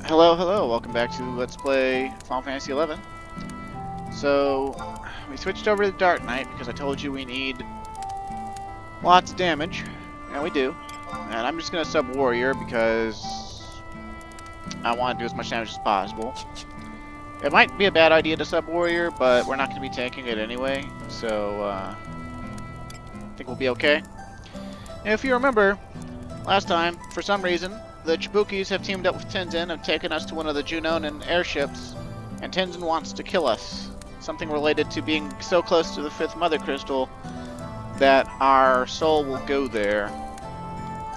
Hello, hello, welcome back to Let's Play Final Fantasy XI. So, we switched over to the Dark Knight because I told you we need lots of damage, and we do. And I'm just going to sub Warrior because I want to do as much damage as possible. It might be a bad idea to sub Warrior, but we're not going to be tanking it anyway, so I think we'll be okay. And if you remember, last time, for some reason, the Chibukis have teamed up with Tenzen and taken us to one of the Junonan airships, and Tenzen wants to kill us. Something related to being so close to the 5th Mother Crystal that our soul will go there.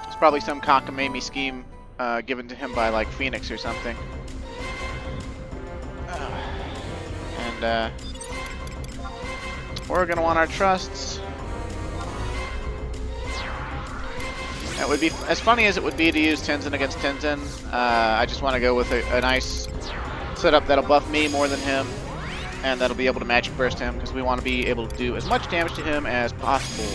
It's probably some cockamamie scheme given to him by, like, Phoenix or something. We're gonna want our trusts. It would be as funny as it would be to use Tenzen against Tenzen. I just want to go with a nice setup that'll buff me more than him, and that'll be able to magic burst him because we want to be able to do as much damage to him as possible.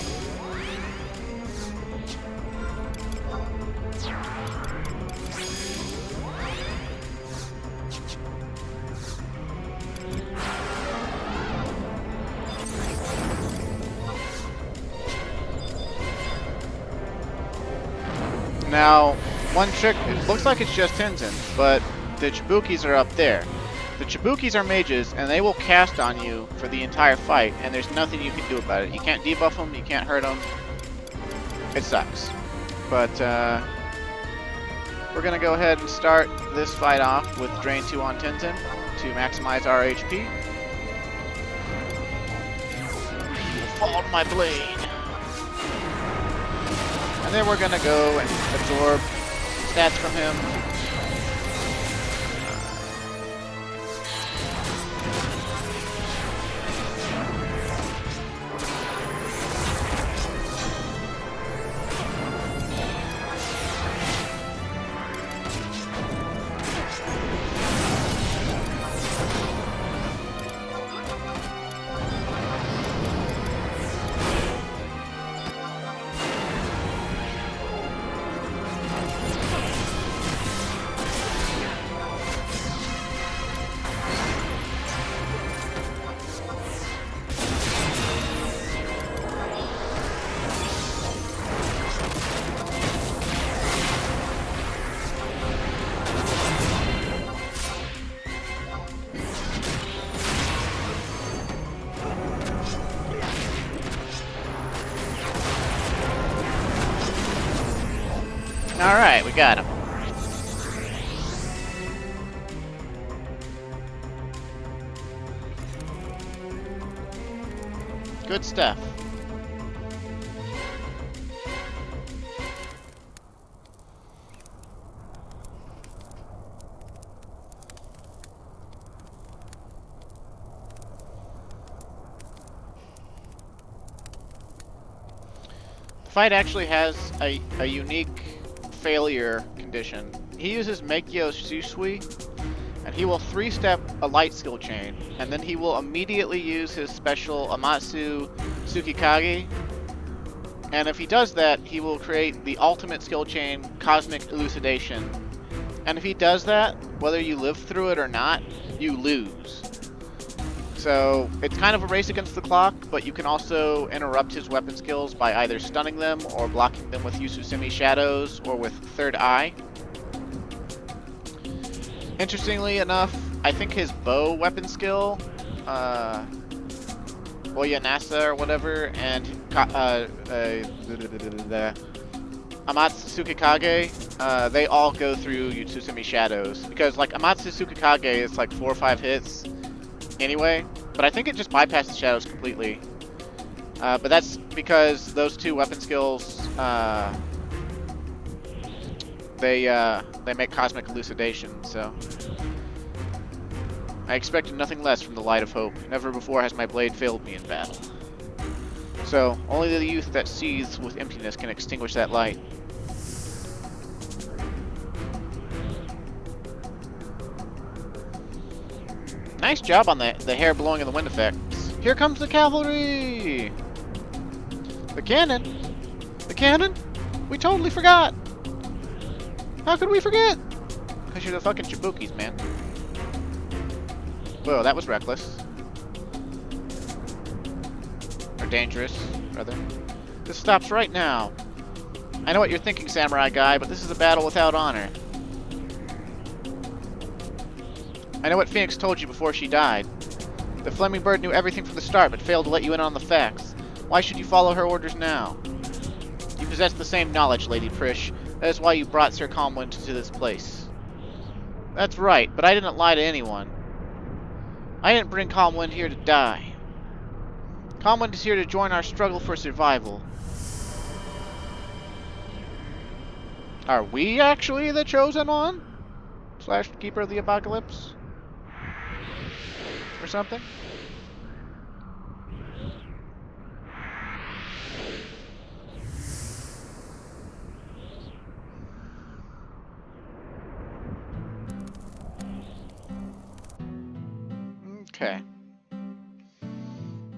Now, one trick, it looks like it's just Tenzen, but the Chibukis are up there. The Chibukis are mages, and they will cast on you for the entire fight, and there's nothing you can do about it. You can't debuff them, you can't hurt them. It sucks. But, we're going to go ahead and start this fight off with Drain 2 on Tenzen to maximize our HP. Fall to my blade. And then we're gonna go and absorb stats from him. Alright, we got him. Good stuff. The fight actually has a unique failure condition. He uses Meikyo Shusui, and he will 3-step a light skill chain, and then he will immediately use his special Amatsu Tsukikage, and if he does that, he will create the ultimate skill chain, Cosmic Elucidation. And if he does that, whether you live through it or not, you lose. So it's kind of a race against the clock, but you can also interrupt his weapon skills by either stunning them or blocking them with Yususimi Shadows or with Third Eye. Interestingly enough, I think his bow weapon skill, Oyanasa or whatever, and Amatsu Tsukikage, they all go through Yususimi Shadows. Because like Amatsu Tsukikage is like 4 or 5 hits anyway, but I think it just bypasses shadows completely. But that's because those two weapon skills, they make Cosmic Elucidation, so I expected nothing less from the Light of Hope. Never before has my blade failed me in battle. So, only the youth that seethes with emptiness can extinguish that light. Nice job on the hair blowing in the wind effects. Here comes the cavalry! The cannon? The cannon? We totally forgot! How could we forget? Because you're the fucking Jabukis, man. Whoa, that was reckless. Or dangerous, rather. This stops right now. I know what you're thinking, samurai guy, but this is a battle without honor. I know what Phoenix told you before she died. The Flaming Bird knew everything from the start, but failed to let you in on the facts. Why should you follow her orders now? You possess the same knowledge, Lady Prish. That is why you brought Sir Calmwind to this place. That's right, but I didn't lie to anyone. I didn't bring Calmwind here to die. Calmwind is here to join our struggle for survival. Are we actually the chosen one? / Keeper of the Apocalypse? Or something? Okay.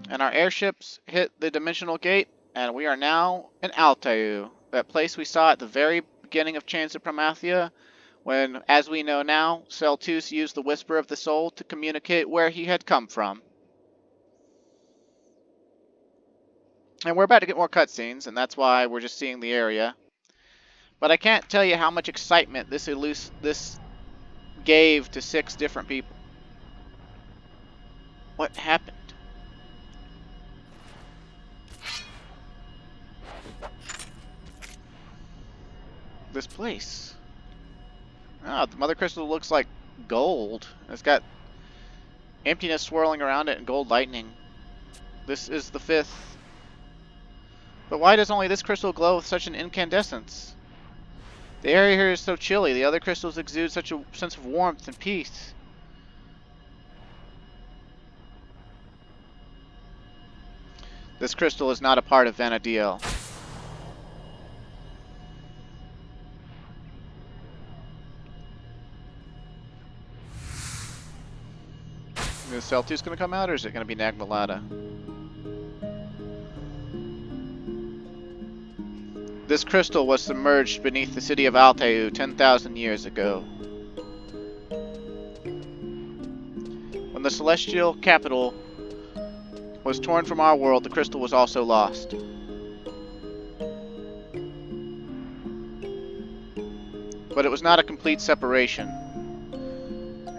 And our airships hit the dimensional gate, and we are now in Altair, that place we saw at the very beginning of Chains of Promathia, when, as we know now, Celtus used the Whisper of the Soul to communicate where he had come from. And we're about to get more cutscenes, and that's why we're just seeing the area. But I can't tell you how much excitement this gave to 6 different people. What happened? This place. Ah, the Mother Crystal looks like gold. It's got emptiness swirling around it and gold lightning. This is the 5th. But why does only this crystal glow with such an incandescence? The area here is so chilly. The other crystals exude such a sense of warmth and peace. This crystal is not a part of Vana'diel. Is Celtus going to come out, or is it going to be Nagmalada? This crystal was submerged beneath the city of Altair 10,000 years ago. When the celestial capital was torn from our world, the crystal was also lost. But it was not a complete separation.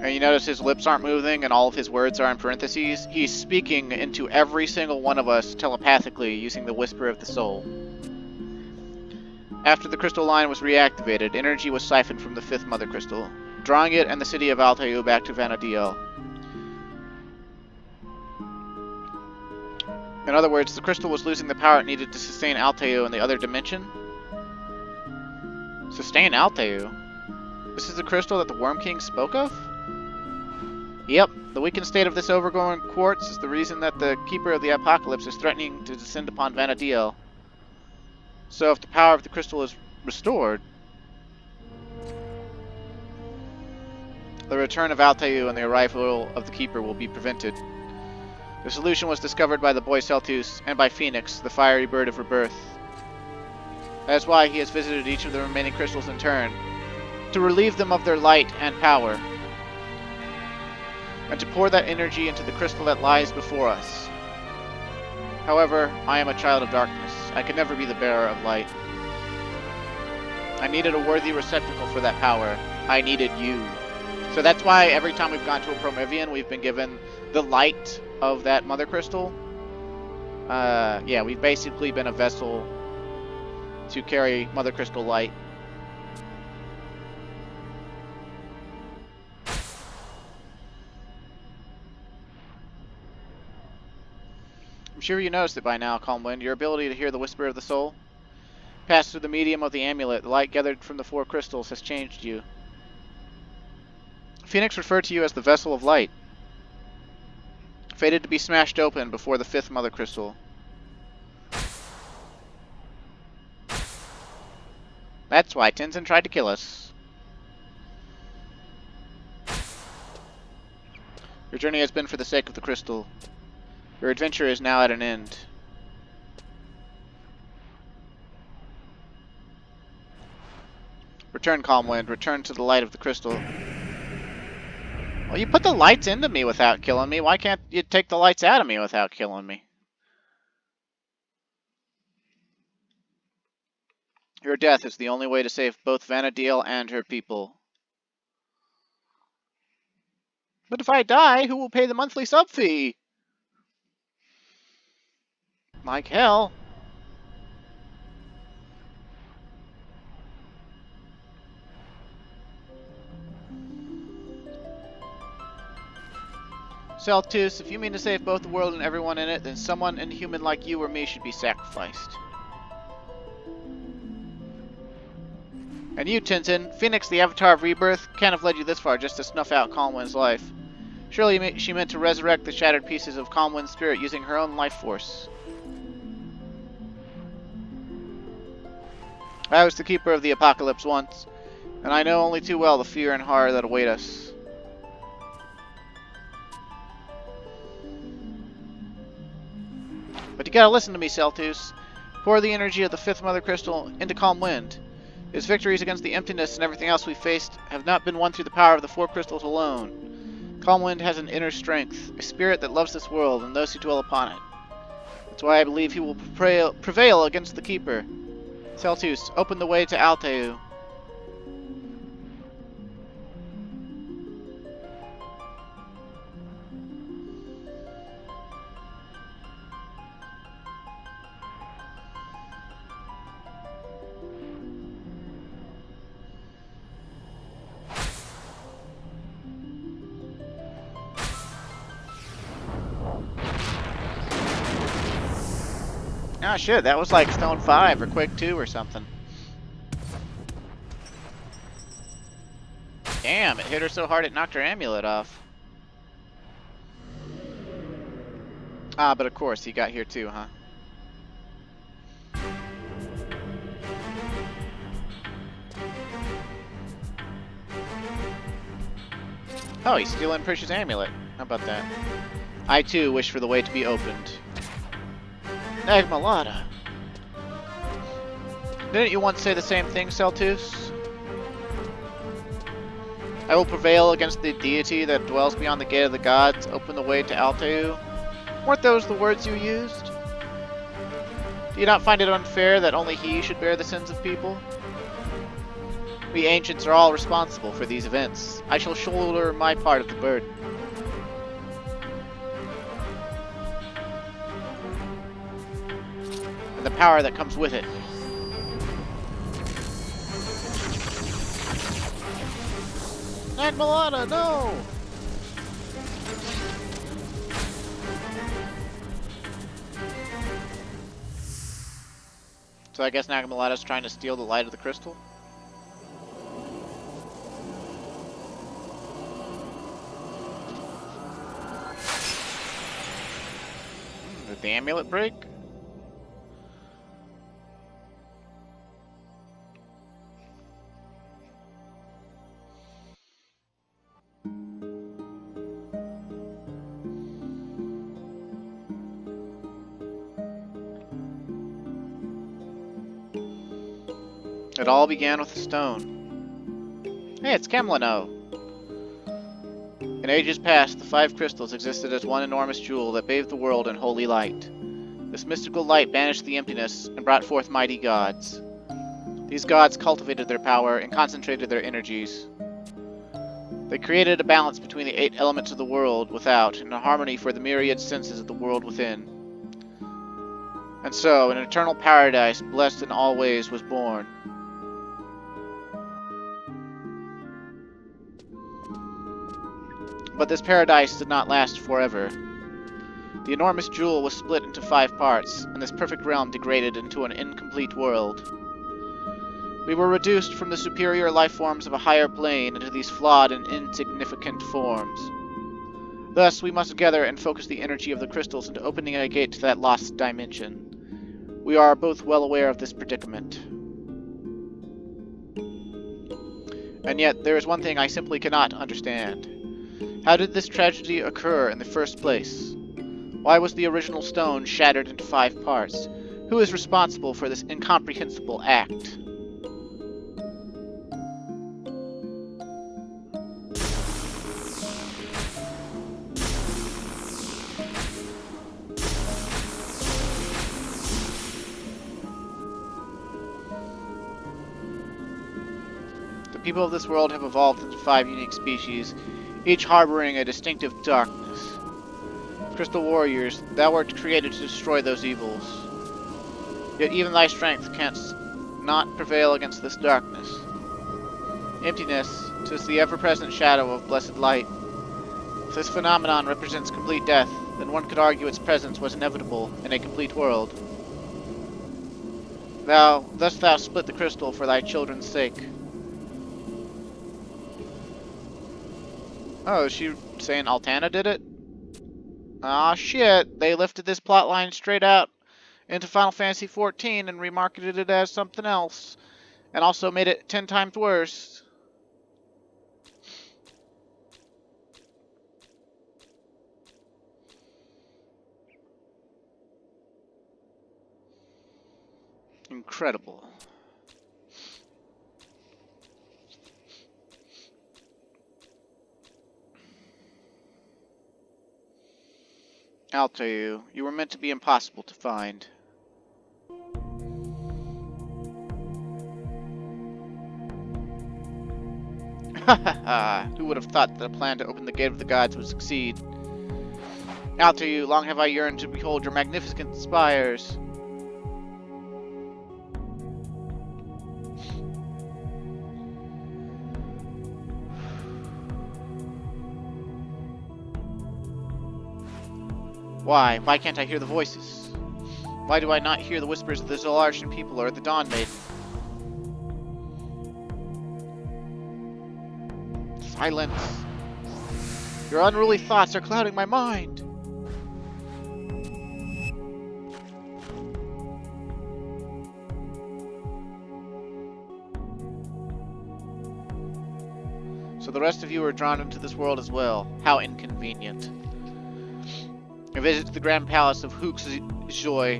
And you notice his lips aren't moving and all of his words are in parentheses. He's speaking into every single one of us telepathically using the Whisper of the Soul. After the crystal line was reactivated, energy was siphoned from the 5th Mother Crystal, drawing it and the city of Altair back to Vana'diel. In other words, the crystal was losing the power it needed to sustain Altair in the other dimension. Sustain Altair? This is the crystal that the Worm King spoke of? Yep, the weakened state of this overgrown quartz is the reason that the Keeper of the Apocalypse is threatening to descend upon Vana'diel. So if the power of the crystal is restored, the return of Altair and the arrival of the Keeper will be prevented. The solution was discovered by the boy Celtus and by Phoenix, the fiery bird of rebirth. That is why he has visited each of the remaining crystals in turn, to relieve them of their light and power, and to pour that energy into the crystal that lies before us. However, I am a child of darkness. I could never be the bearer of light. I needed a worthy receptacle for that power. I needed you. So that's why every time we've gone to a Promethean, we've been given the light of that Mother Crystal. Yeah, we've basically been a vessel to carry Mother Crystal light. I'm sure you noticed it by now, Calmwind. Your ability to hear the Whisper of the Soul passed through the medium of the amulet. The light gathered from the 4 crystals has changed you. Phoenix referred to you as the Vessel of Light, fated to be smashed open before the 5th Mother Crystal. That's why Tenzen tried to kill us. Your journey has been for the sake of the crystal. Your adventure is now at an end. Return, calm wind. Return to the light of the crystal. Well, you put the lights into me without killing me. Why can't you take the lights out of me without killing me? Your death is the only way to save both Vanadil and her people. But if I die, who will pay the monthly sub fee? Like hell. Celtus, if you mean to save both the world and everyone in it, then someone inhuman like you or me should be sacrificed. And you, Tenzen, Phoenix, the Avatar of Rebirth, can't have led you this far just to snuff out Calmwind's life. Surely she meant to resurrect the shattered pieces of Calmwind's spirit using her own life force. I was the keeper of the apocalypse once, and I know only too well the fear and horror that await us. But you gotta listen to me, Celtus. Pour the energy of the fifth Mother Crystal into Calm Wind. His victories against the emptiness and everything else we faced have not been won through the power of the four crystals alone. Calm Wind has an inner strength, a spirit that loves this world and those who dwell upon it. That's why I believe he will prevail against the Keeper. Celtus, open the way to Alteu. Ah, shit, that was like Stone 5 or Quake 2 or something. Damn, it hit her so hard it knocked her amulet off. Ah, but of course, he got here too, huh? Oh, he's stealing Precious amulet. How about that? I too wish for the way to be opened. Nagmalada. Didn't you once say the same thing, Celtus? I will prevail against the deity that dwells beyond the gate of the gods, open the way to Alteu. Weren't those the words you used? Do you not find it unfair that only he should bear the sins of people? We ancients are all responsible for these events. I shall shoulder my part of the burden. And the power that comes with it. Nagmalada, no! So I guess Nagmalada's trying to steal the light of the crystal? Did the amulet break? It all began with a stone. Hey, it's Kemlano. In ages past, the five crystals existed as one enormous jewel that bathed the world in holy light. This mystical light banished the emptiness and brought forth mighty gods. These gods cultivated their power and concentrated their energies. They created a balance between the 8 elements of the world without and a harmony for the myriad senses of the world within. And so, an eternal paradise, blessed in all ways, was born. But this paradise did not last forever. The enormous jewel was split into 5 parts, and this perfect realm degraded into an incomplete world. We were reduced from the superior life forms of a higher plane into these flawed and insignificant forms. Thus, we must gather and focus the energy of the crystals into opening a gate to that lost dimension. We are both well aware of this predicament. And yet, there is one thing I simply cannot understand. How did this tragedy occur in the first place? Why was the original stone shattered into 5 parts? Who is responsible for this incomprehensible act? People of this world have evolved into 5 unique species, each harboring a distinctive darkness. Crystal warriors, thou art created to destroy those evils. Yet even thy strength canst not prevail against this darkness. Emptiness, 'tis the ever-present shadow of blessed light. If this phenomenon represents complete death, then one could argue its presence was inevitable in a complete world. Thus thou split the crystal for thy children's sake. Oh, is she saying Altana did it? Aw, shit. They lifted this plotline straight out into Final Fantasy XIV and remarketed it as something else. And also made it 10 times worse. Incredible. I'll tell you, you were meant to be impossible to find. Who would have thought that a plan to open the gate of the gods would succeed? Out to you, long have I yearned to behold your magnificent spires. Why? Why can't I hear the voices? Why do I not hear the whispers of the Zolarshan people or the Dawn Maiden? Silence. Your unruly thoughts are clouding my mind. So the rest of you are drawn into this world as well. How inconvenient. A visit to the Grand Palace of Hook's Joy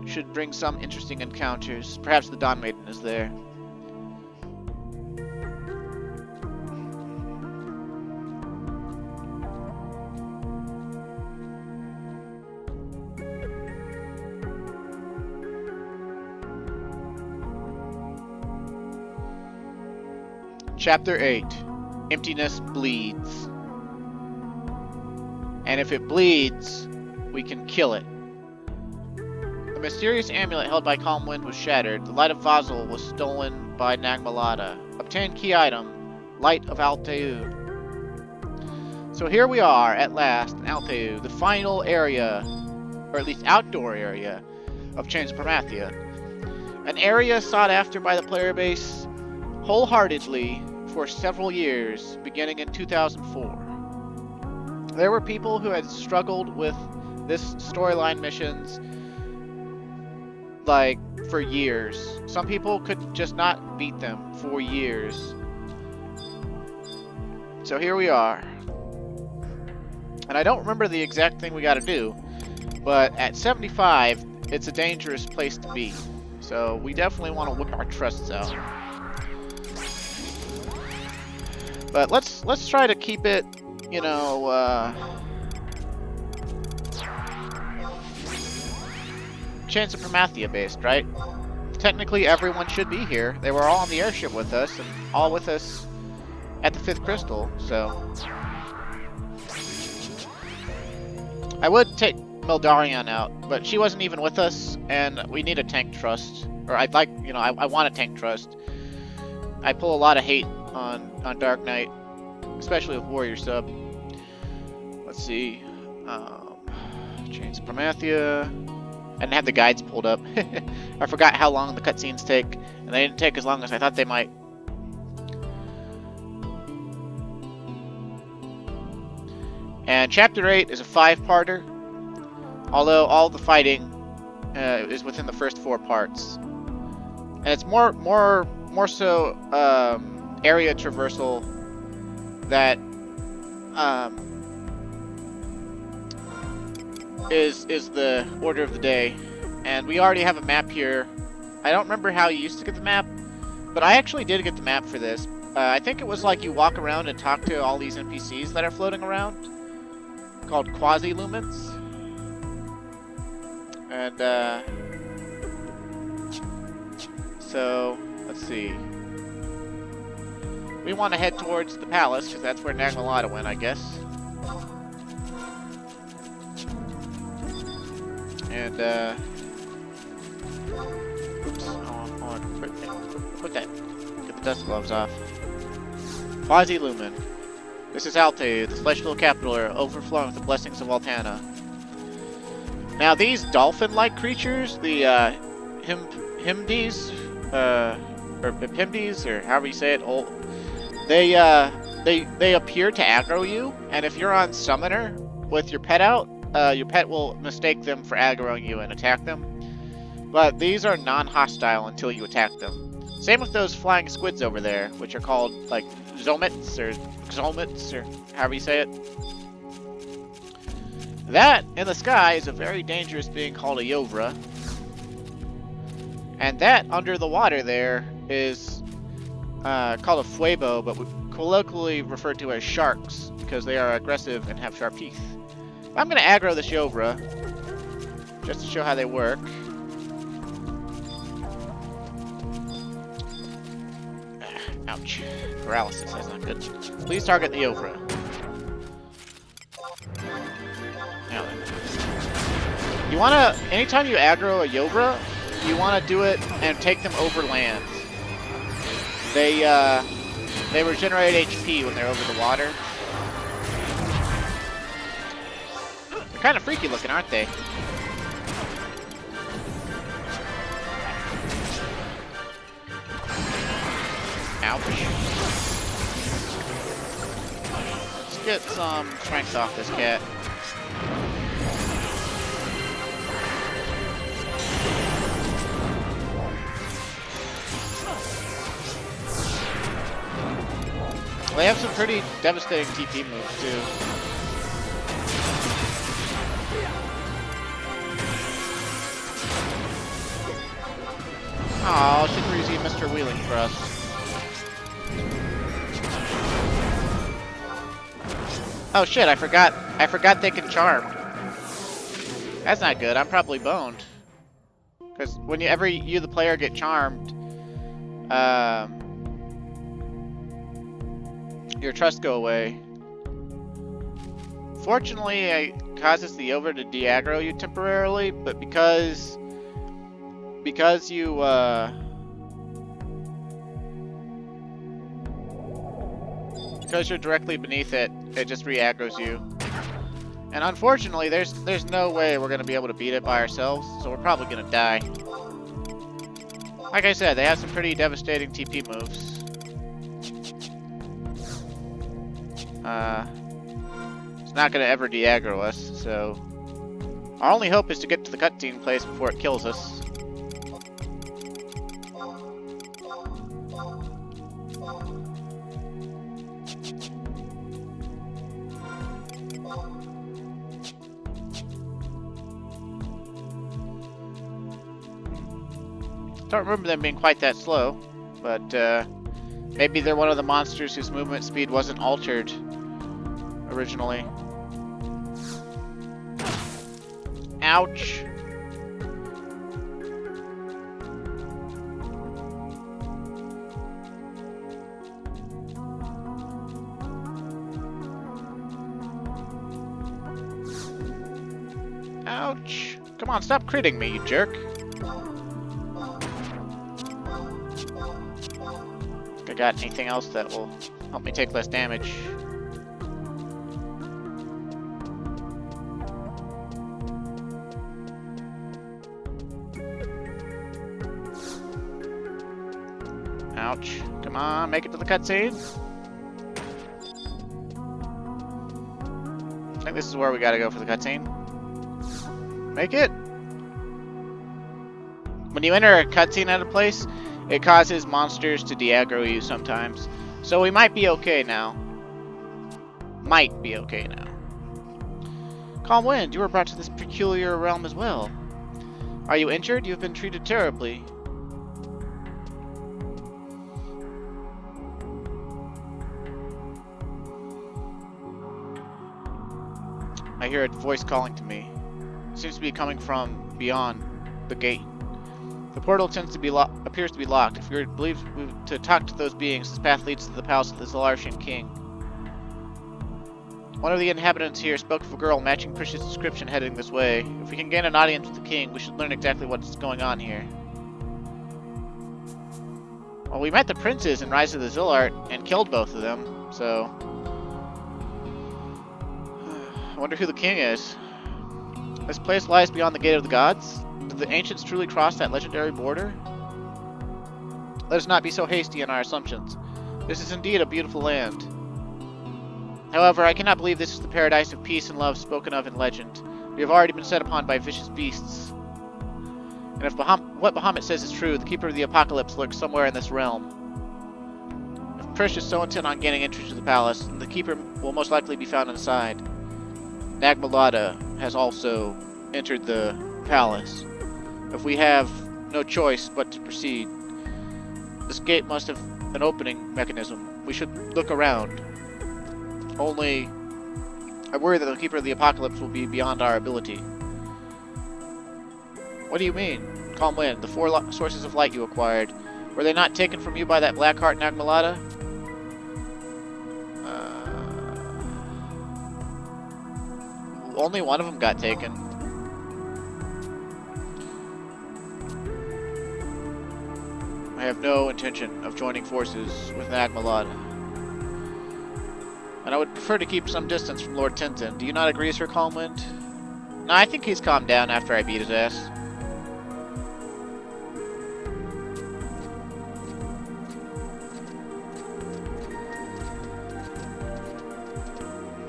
should bring some interesting encounters. Perhaps the Dawn Maiden is there. Chapter 8. Emptiness bleeds. And if it bleeds, we can kill it. The mysterious amulet held by Calm Wind was shattered. The Light of Vazel was stolen by Nagmalata. Obtained key item, Light of Alteu. So here we are, at last, in Alteu, the final area, or at least outdoor area, of Chains of Promathia. An area sought after by the player base wholeheartedly for several years, beginning in 2004. There were people who had struggled with this storyline missions like for years. Some people could just not beat them for years. So here we are. And I don't remember the exact thing we gotta do, but at 75, it's a dangerous place to be. So we definitely want to whip our trusts out. But let's try to keep it, you know, Chains of Promathia based, right? Technically everyone should be here. They were all on the airship with us, and all with us at the 5th crystal, so... I would take Mildarion out, but she wasn't even with us, and we need a tank trust. Or I'd like, you know, I want a tank trust. I pull a lot of hate on Dark Knight, especially with Warrior Sub. Let's see. Chains of Promathia. I didn't have the guides pulled up. I forgot how long the cutscenes take, and they didn't take as long as I thought they might. And Chapter 8 is a 5-parter, although all the fighting is within the first 4 parts. And it's more so area traversal that is the order of the day. And we already have a map here. I don't remember how you used to get the map, but I actually did get the map for this. I think it was like you walk around and talk to all these NPCs that are floating around, called quasi-lumens. And so let's see. we want to head towards the palace, because that's where Nagmalada went, I guess. And, oops, hold on, put that, get the dust gloves off. Quasi Lumen. This is Altair, the celestial capital, overflowing with the blessings of Altana. Now these dolphin-like creatures, the, Himdis, or Pimdis, or however you say it, they appear to aggro you, and if you're on Summoner with your pet out, your pet will mistake them for aggroing you and attack them. But these are non-hostile until you attack them. Same with those flying squids over there, which are called, like, Zomits, or however you say it. That, in the sky, is a very dangerous being called a Yovra. And that, under the water there, is called a Fuebo, but colloquially referred to as sharks, because they are aggressive and have sharp teeth. I'm going to aggro this Yovra, just to show how they work. Ouch. Paralysis, that's not good. Please target the Yovra. Now then. You want to, anytime you aggro a Yovra, you want to do it and take them over land. They regenerate HP when they're over the water. They're kind of freaky looking, aren't they? Ouch. Let's get some strength off this cat. They have some pretty devastating TP moves, too. Aw, Shinrizi missed her wheeling for us. Oh shit, I forgot they can charm. That's not good, I'm probably boned. Because whenever you, the player, get charmed, your trust go away. Fortunately, it causes the Yovra to de-aggro you temporarily, but because you're directly beneath it, it just re-aggros you. And unfortunately, there's no way we're gonna be able to beat it by ourselves, so we're probably gonna die. Like I said, they have some pretty devastating TP moves. It's not gonna ever de-aggro us, so our only hope is to get to the cutscene place before it kills us. Don't remember them being quite that slow, but maybe they're one of the monsters whose movement speed wasn't altered originally. Ouch. Ouch. Come on, stop critting me, you jerk. I got anything else that will help me take less damage? Ouch. Come on, make it to the cutscene. I think this is where we gotta go for the cutscene. Make it. When you enter a cutscene at a place, it causes monsters to de-aggro you sometimes. So we might be okay now. Might be okay now. Calm Wind, you were brought to this peculiar realm as well. Are you injured? You have been treated terribly. I hear a voice calling to me. It seems to be coming from beyond the gate. The portal tends to be appears to be locked. If you're believed to talk to those beings, this path leads to the palace of the Zalartian king. One of the inhabitants here spoke of a girl matching Prish's description heading this way. If we can gain an audience with the king, we should learn exactly what's going on here. Well, we met the princes in Rise of the Zilart and killed both of them, so... I wonder who the king is. This place lies beyond the Gate of the Gods? Did the ancients truly cross that legendary border? Let us not be so hasty in our assumptions. This is indeed a beautiful land. However, I cannot believe this is the paradise of peace and love spoken of in legend. We have already been set upon by vicious beasts. And if what Bahamut says is true, the Keeper of the Apocalypse lurks somewhere in this realm. If Prish is so intent on gaining entry to the palace, then the Keeper will most likely be found inside. Nagmalada has also entered the palace. If we have no choice but to proceed, this gate must have an opening mechanism. We should look around. Only, I worry that the Keeper of the Apocalypse will be beyond our ability. What do you mean? Calm Wind, the 4 sources of light you acquired. Were they not taken from you by that black heart Nagmalada? Only one of them got taken. I have no intention of joining forces with Nagmalada. And I would prefer to keep some distance from Lord Tenzen. Do you not agree, Sir Calmwind? No, I think he's calmed down after I beat his ass.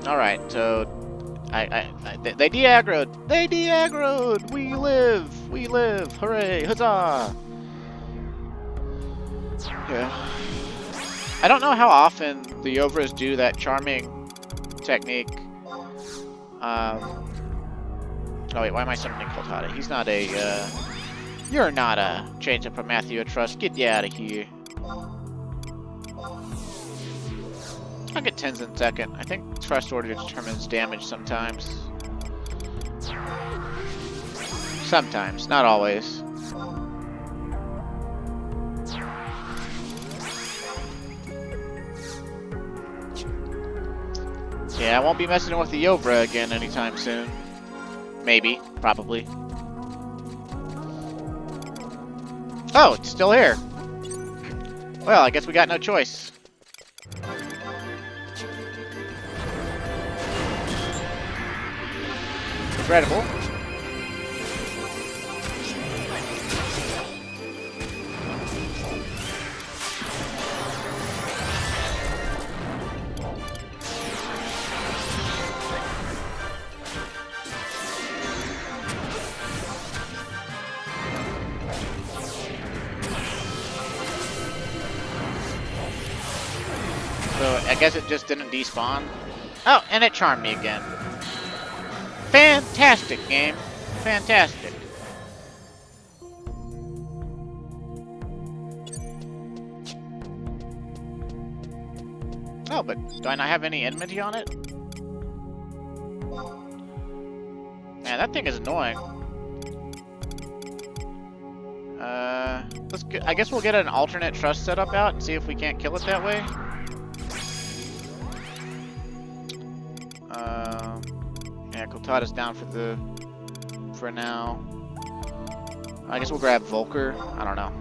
Alright, so... they de-aggroed! They de-aggroed! We live! We live! Hooray! Huzzah! Yeah. I don't know how often the Yovras do that charming technique. Oh wait, why am I summoning Koltada? He's not a, You're not a Chains of Promathia Trust. Get you out of here. I'll get Tenzen second. I think Trust Order determines damage sometimes. Sometimes, not always. Yeah, I won't be messing with the Yovra again anytime soon. Maybe. Probably. Oh, it's still here. Well, I guess we got no choice. Incredible. So, I guess it just didn't despawn. Oh, and it charmed me again. Fantastic game. Fantastic. Oh, but do I not have any enmity on it? Man, that thing is annoying. I guess we'll get an alternate trust setup out and see if we can't kill it that way. Yeah, Koltada's down for now. I guess we'll grab Volker. I don't know.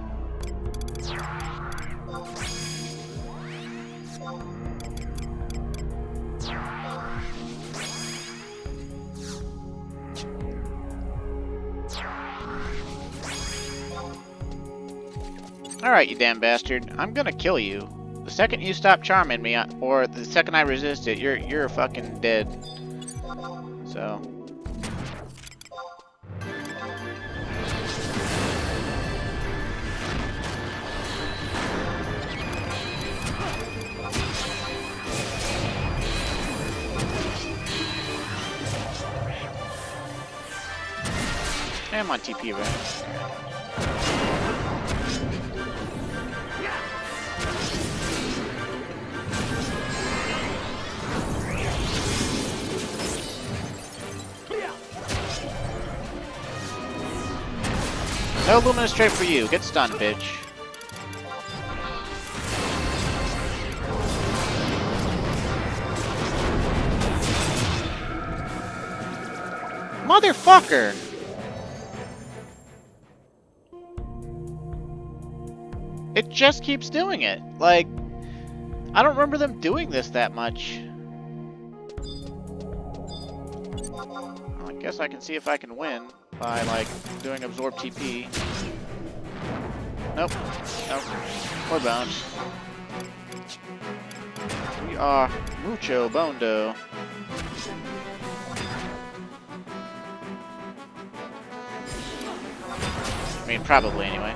Alright, you damn bastard. I'm gonna kill you. The second you stop charming me, or the second I resist it, you're fucking dead. So. I'm on TP, right? No luminous straight for you. Get stunned, bitch. Motherfucker! It just keeps doing it. Like, I don't remember them doing this that much. Well, I guess I can see if I can win by, like, doing absorb TP. Nope. Nope. We're boned. We are mucho bondo. I mean, probably anyway.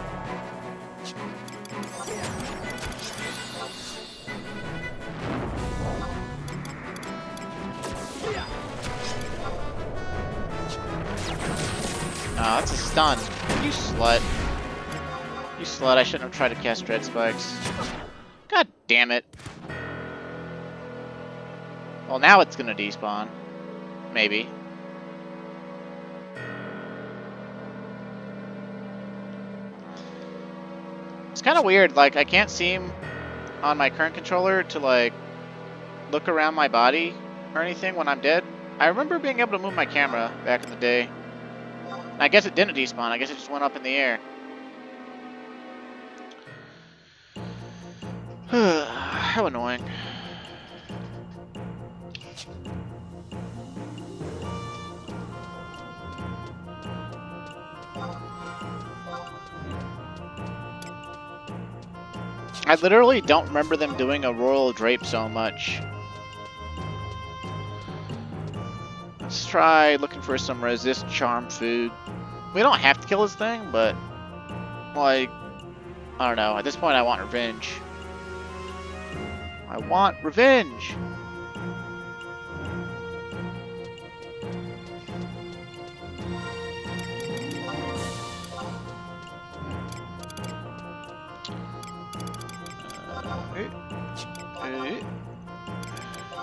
Oh, that's a stun. You slut. You slut, I shouldn't have tried to cast Dread Spikes. God damn it. Well, now it's gonna despawn. Maybe. It's kind of weird, like, I can't seem on my current controller to, like, look around my body or anything when I'm dead. I remember being able to move my camera back in the day. I guess it didn't despawn. I guess it just went up in the air. How annoying. I literally don't remember them doing a Royal Drape so much. Let's try looking for some resist charm food. We don't have to kill this thing, but, like, I don't know. At this point, I want revenge. I want revenge!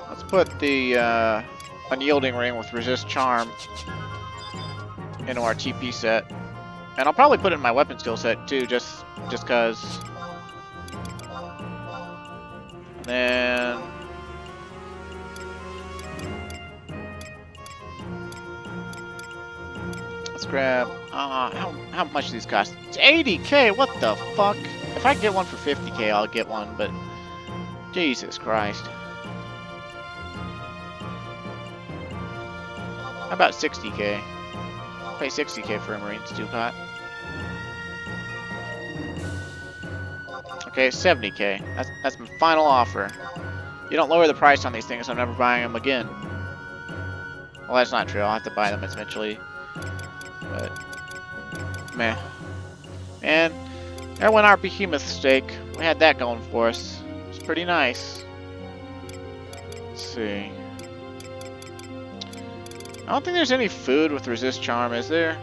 Let's put the Unyielding Ring with Resist Charm into our TP set. And I'll probably put it in my weapon skill set too, just cause. And then let's grab how much do these cost? It's 80k, what the fuck? If I can get one for 50k, I'll get one, but Jesus Christ. How about 60k? I'll pay 60k for a Marine Stew Pot. Okay, 70k. That's my final offer. You don't lower the price on these things, I'm never buying them again. Well, that's not true. I'll have to buy them eventually. But, meh. And there went our behemoth steak. We had that going for us. It's pretty nice. Let's see. I don't think there's any food with resist charm, is there?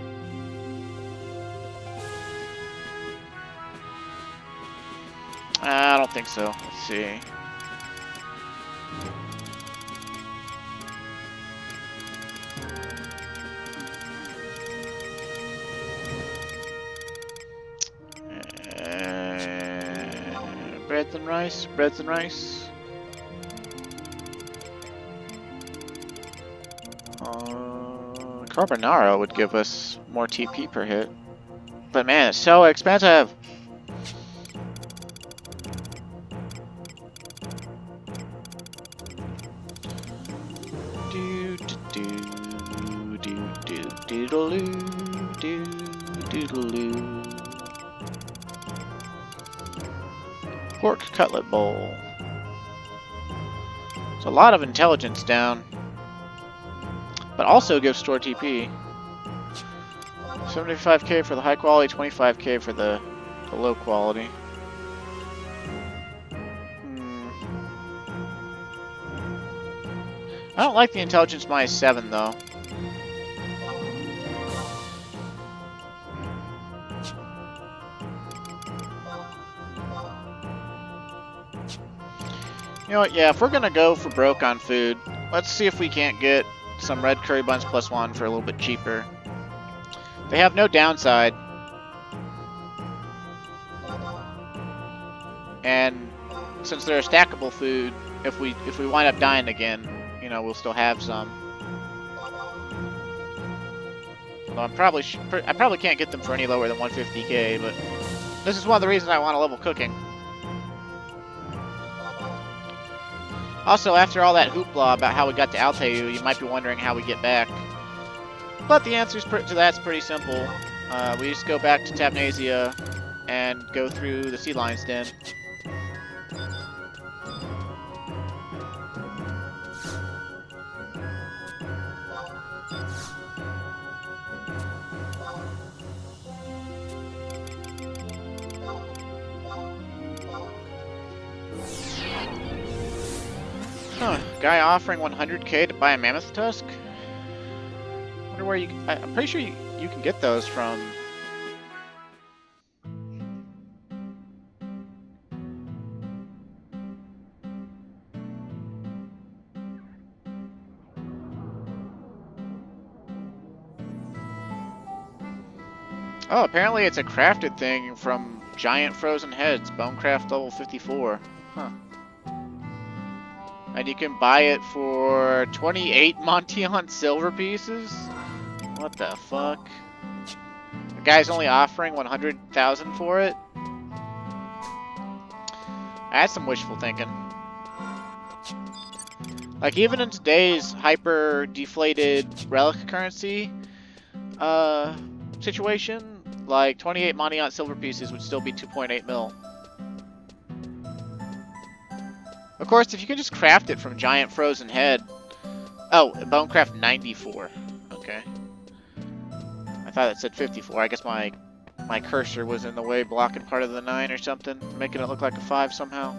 I don't think so. Let's see. Breads and rice, breads and rice. Carbonara would give us more TP per hit. But man, it's so expensive! Pork cutlet bowl. There's a lot of intelligence down. But also gives store TP. 75k for the high quality, 25k for the low quality. I don't like the intelligence -7 though. You know what, yeah, if we're gonna go for broke on food, let's see if we can't get some red curry buns +1 for a little bit cheaper. They have no downside. And since they're a stackable food, if we wind up dying again, you know, we'll still have some. Although I probably can't get them for any lower than 150k, but this is one of the reasons I want to level cooking. Also, after all that hoopla about how we got to Alteu, you might be wondering how we get back. But the answer to that's pretty simple. We just go back to Tabnasia and go through the Sea Lion's Den. Huh, guy offering 100k to buy a mammoth tusk? Wonder where you... I'm pretty sure you can get those from... Oh, apparently it's a crafted thing from Giant Frozen Heads, Bonecraft level 54. Huh. And you can buy it for 28 Montillon silver pieces? What the fuck? The guy's only offering 100,000 for it? That's some wishful thinking. Like, even in today's hyper-deflated relic currency situation, like, 28 Montillon silver pieces would still be 2.8 mil. Of course, if you can just craft it from Giant Frozen Head... Oh, Bonecraft 94. Okay. I thought it said 54. I guess my cursor was in the way, blocking part of the 9 or something, making it look like a 5 somehow.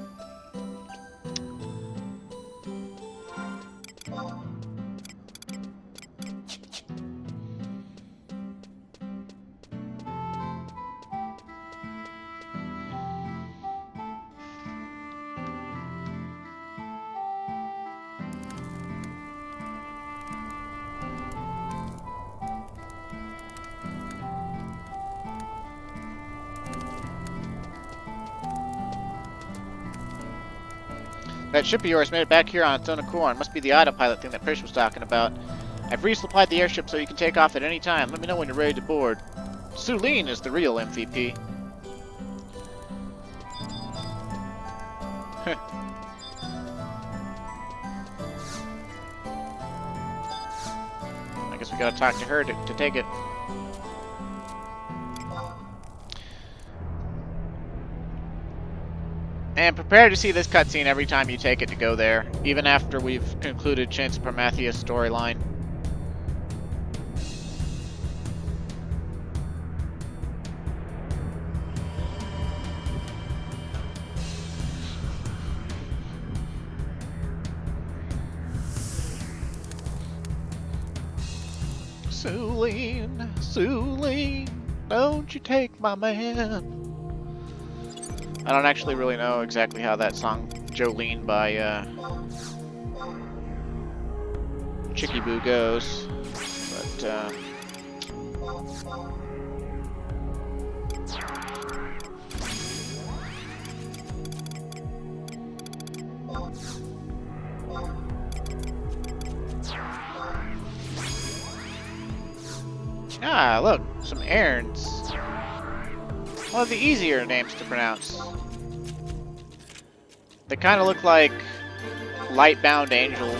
That ship of yours made it back here on its own accord. Must be the autopilot thing that Prish was talking about. I've resupplied the airship so you can take off at any time. Let me know when you're ready to board. Sulene is the real MVP. I guess we gotta talk to her to take it. And prepare to see this cutscene every time you take it to go there, even after we've concluded Chance of Prometheus' storyline. Sulene, Sulene, don't you take my man. I don't actually really know exactly how that song Jolene by Chicky Boo goes, but ah, look, some errands. One of the easier names to pronounce. They kind of look like light-bound angels.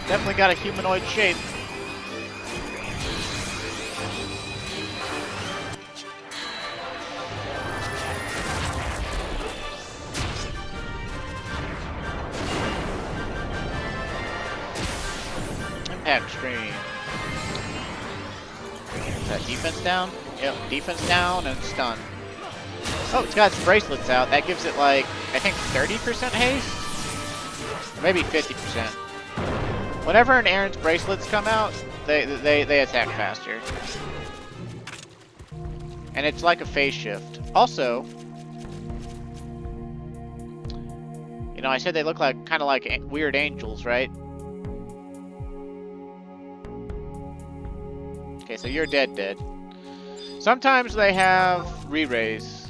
Definitely got a humanoid shape. Impact stream. Is that defense down? Yep, defense down and stun. Oh, it's got its bracelets out. That gives it like, I think 30% haste? Or maybe 50%. Whenever an Aaron's bracelets come out, they attack faster. And it's like a phase shift. Also, you know, I said they look like kind of like weird angels, right? Okay, so you're dead. Sometimes they have re-raise.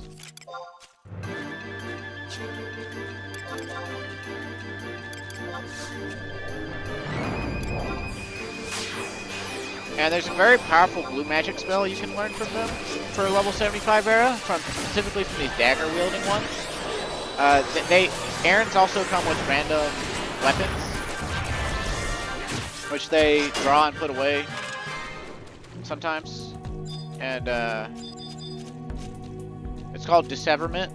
And there's a very powerful blue magic spell you can learn from them for level 75 era, specifically from these dagger wielding ones. Errands also come with random weapons, which they draw and put away sometimes. And it's called Disseverment.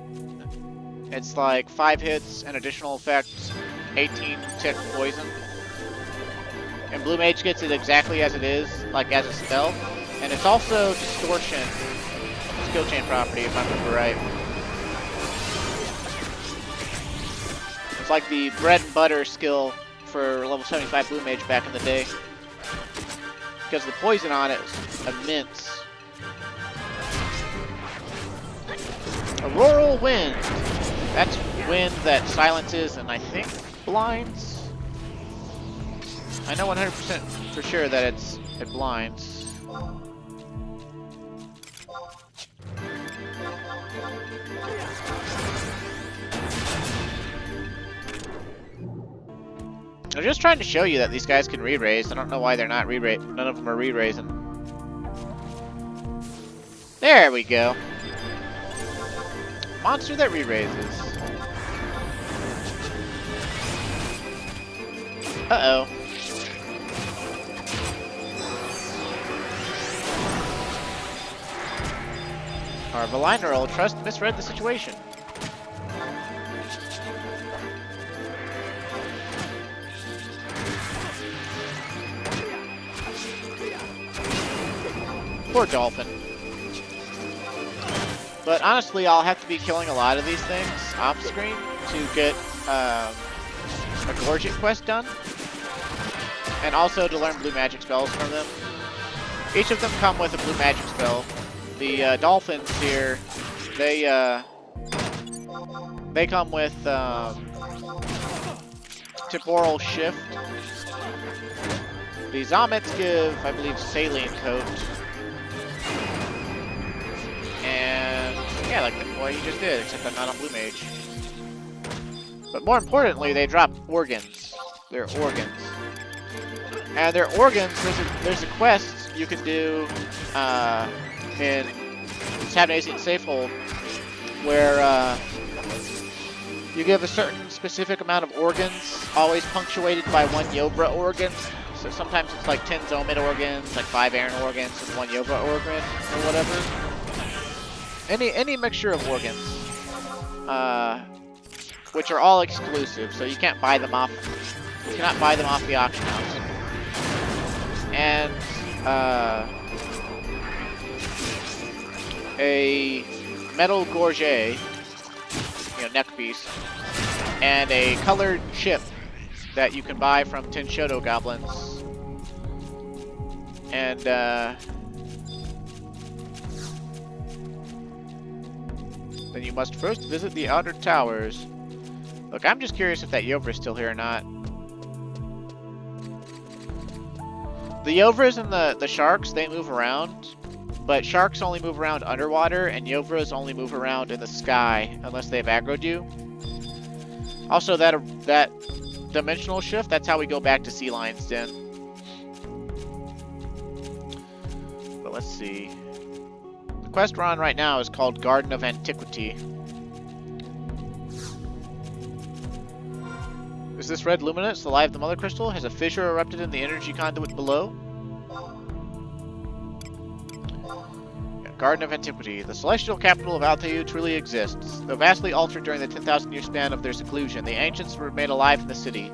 It's like 5 hits, an additional effect, 18 tick poison. And Blue Mage gets it exactly as it is, like as a spell. And it's also Distortion, skill chain property, if I remember right. It's like the bread and butter skill for level 75 Blue Mage back in the day. Because the poison on it is immense. Auroral Wind. That's wind that silences and I think blinds. I know 100% for sure that it blinds. I'm just trying to show you that these guys can re-raise. I don't know why they're not re-raise. None of them are re-raising. There we go. Monster that re-raises. Uh-oh. Our Valiner Old Trust misread the situation. Poor Dolphin. But honestly, I'll have to be killing a lot of these things off screen to get a Gorget quest done. And also to learn blue magic spells from them. Each of them come with a blue magic spell. The dolphins here, they come with temporal shift. The Zomets give, I believe, saline coat. And yeah, like what you just did, except I'm not on blue mage. But more importantly, they drop organs. They're organs. And their organs, there's a quest you can do in Tabnasian Safehold where you give a certain specific amount of organs, always punctuated by 1 Yobra organ. So sometimes it's like 10 Zomid organs, like 5 Aaron organs, and 1 Yobra organ, or whatever. Any mixture of organs. Which are all exclusive, so you can't buy them off. You cannot buy them off the auction house. And a metal gorget, neck piece, and a colored chip that you can buy from Tenshoto goblins. And then you must first visit the outer towers. Look, I'm just curious if that Yovra is still here or not. The Yovras and the sharks, they move around, but sharks only move around underwater, and Yovras only move around in the sky unless they've aggroed you. Also, that dimensional shift, that's how we go back to Sea Lion's Den. But let's see. The quest we're on right now is called Garden of Antiquity. Is this red luminance, the light of the Mother Crystal? Has a fissure erupted in the energy conduit below? Garden of Antiquity. The celestial capital of Altair truly exists. Though vastly altered during the 10,000-year span of their seclusion, the ancients remain alive in the city.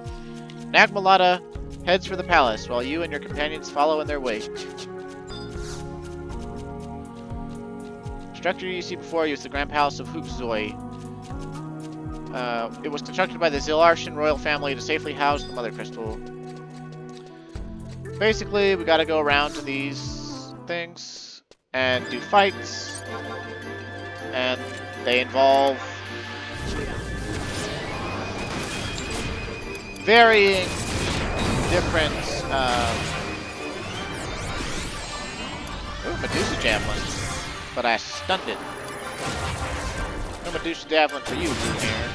Nagmalata heads for the palace, while you and your companions follow in their wake. The structure you see before you is the Grand Palace of Hoopzoi. It was constructed by the Zilarshan royal family to safely house the Mother Crystal. Basically, we gotta go around to these things and do fights, and they involve varying different ooh, Medusa Javelin. but I stunned it. No Medusa Javelin for you, Blue Hair.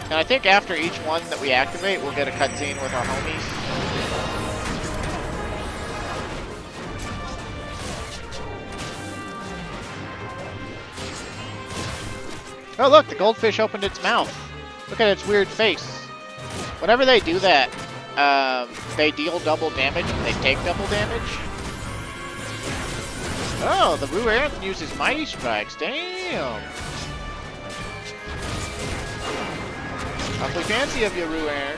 And I think after each one that we activate, we'll get a cutscene with our homies. Oh look, the goldfish opened its mouth. Look at its weird face. Whenever they do that, they deal double damage and they take double damage. Oh, the Ru'er uses Mighty Strikes. Damn. Awfully fancy of you, Ru'er.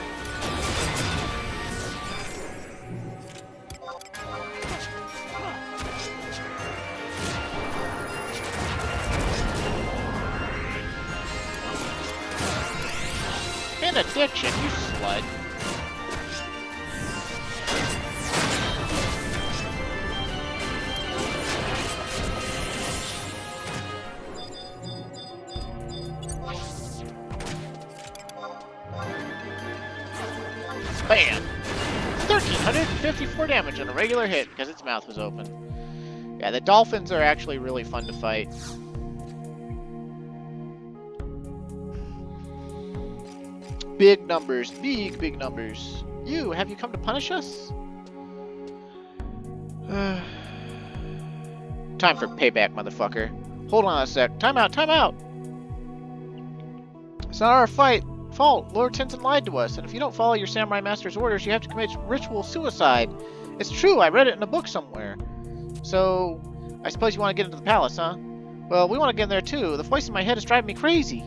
Benediction, you slut. Bam! 1,354 damage on a regular hit because its mouth was open. Yeah, the dolphins are actually really fun to fight. Big numbers, big numbers. Have you come to punish us? Time for payback, motherfucker. Hold on a sec. Time out, time out! It's not our fault. Lord Tenzen lied to us, and if you don't follow your samurai master's orders, you have to commit ritual suicide. It's true, I read it in a book somewhere. So, I suppose you want to get into the palace, huh? Well, we want to get in there too. The voice in my head is driving me crazy.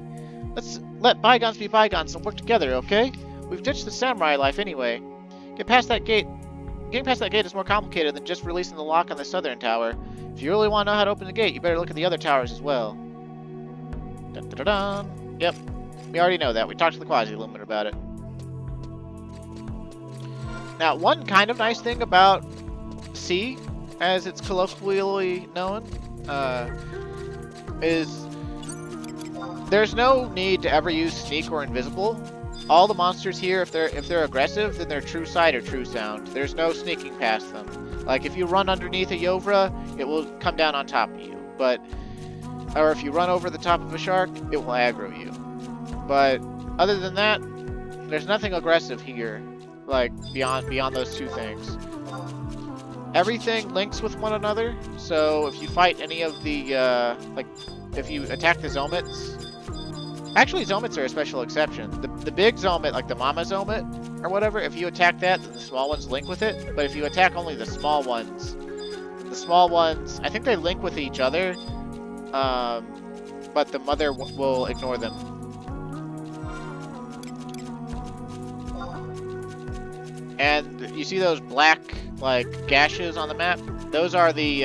Let's let bygones be bygones and work together, okay? We've ditched the samurai life anyway. Getting past that gate is more complicated than just releasing the lock on the southern tower. If you really want to know how to open the gate, you better look at the other towers as well. Dun, dun, dun, dun. Yep. We already know that. We talked to the Quasi-Luminor about it. Now, one kind of nice thing about C, as it's colloquially known, is there's no need to ever use sneak or invisible. All the monsters here, if they're aggressive, then they're true sight or true sound. There's no sneaking past them. Like if you run underneath a Yovra, it will come down on top of you. Or if you run over the top of a shark, it will aggro you. But other than that, there's nothing aggressive here, like beyond those two things. Everything links with one another, so if you fight any of the, if you attack the Zomets, actually Zomets are a special exception. The big Zomet, like the Mama Zomet, or whatever, if you attack that, then the small ones link with it, but if you attack only the small ones, I think they link with each other, but the mother will ignore them. And you see those black, like, gashes on the map? Those are the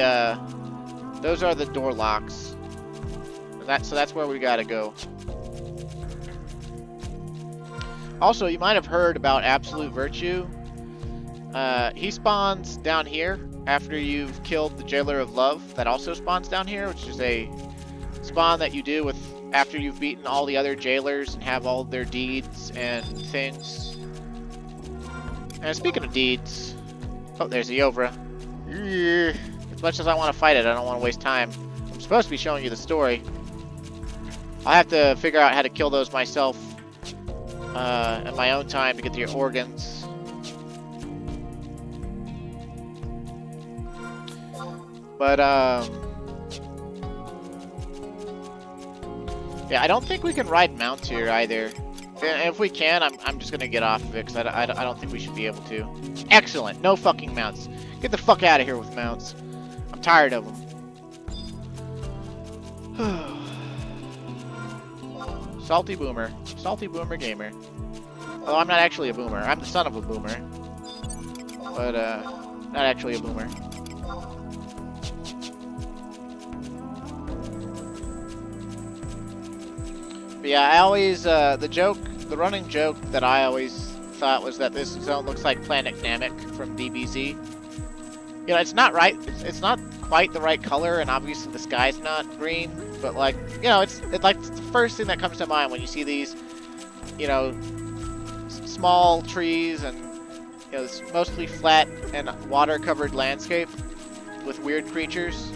door locks. So that's where we gotta go. Also, you might have heard about Absolute Virtue. He spawns down here after you've killed the Jailer of Love. That also spawns down here, which is a spawn that you do after you've beaten all the other jailers and have all their deeds and things. And speaking of deeds... Oh, there's the Yovra. As much as I want to fight it, I don't want to waste time. I'm supposed to be showing you the story. I'll have to figure out how to kill those myself in my own time to get the organs. But, yeah, I don't think we can ride mounts here either. And if we can, I'm just gonna get off of it, because I don't think we should be able to. Excellent! No fucking mounts. Get the fuck out of here with mounts. I'm tired of them. Salty Boomer. Salty Boomer Gamer. Although I'm not actually a boomer. I'm the son of a boomer. But, not actually a boomer. But yeah, I always, the running joke that I always thought was that this zone looks like Planet Namek from DBZ. You know, it's not right. It's not quite the right color, and obviously the sky's not green. But like, you know, it's like the first thing that comes to mind when you see these, you know, small trees and You know, this mostly flat and water-covered landscape with weird creatures.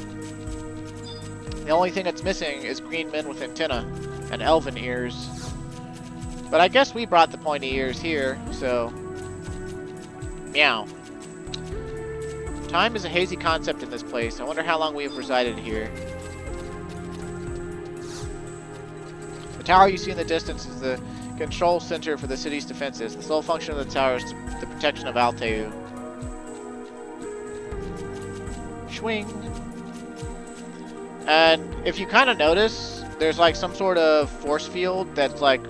The only thing that's missing is green men with antennae and elven ears. But I guess we brought the pointy ears here, so... Meow. Time is a hazy concept in this place. I wonder how long we have resided here. The tower you see in the distance is the control center for the city's defenses. The sole function of the tower is the protection of Alteu. Swing. And if you kind of notice, there's like some sort of force field that's like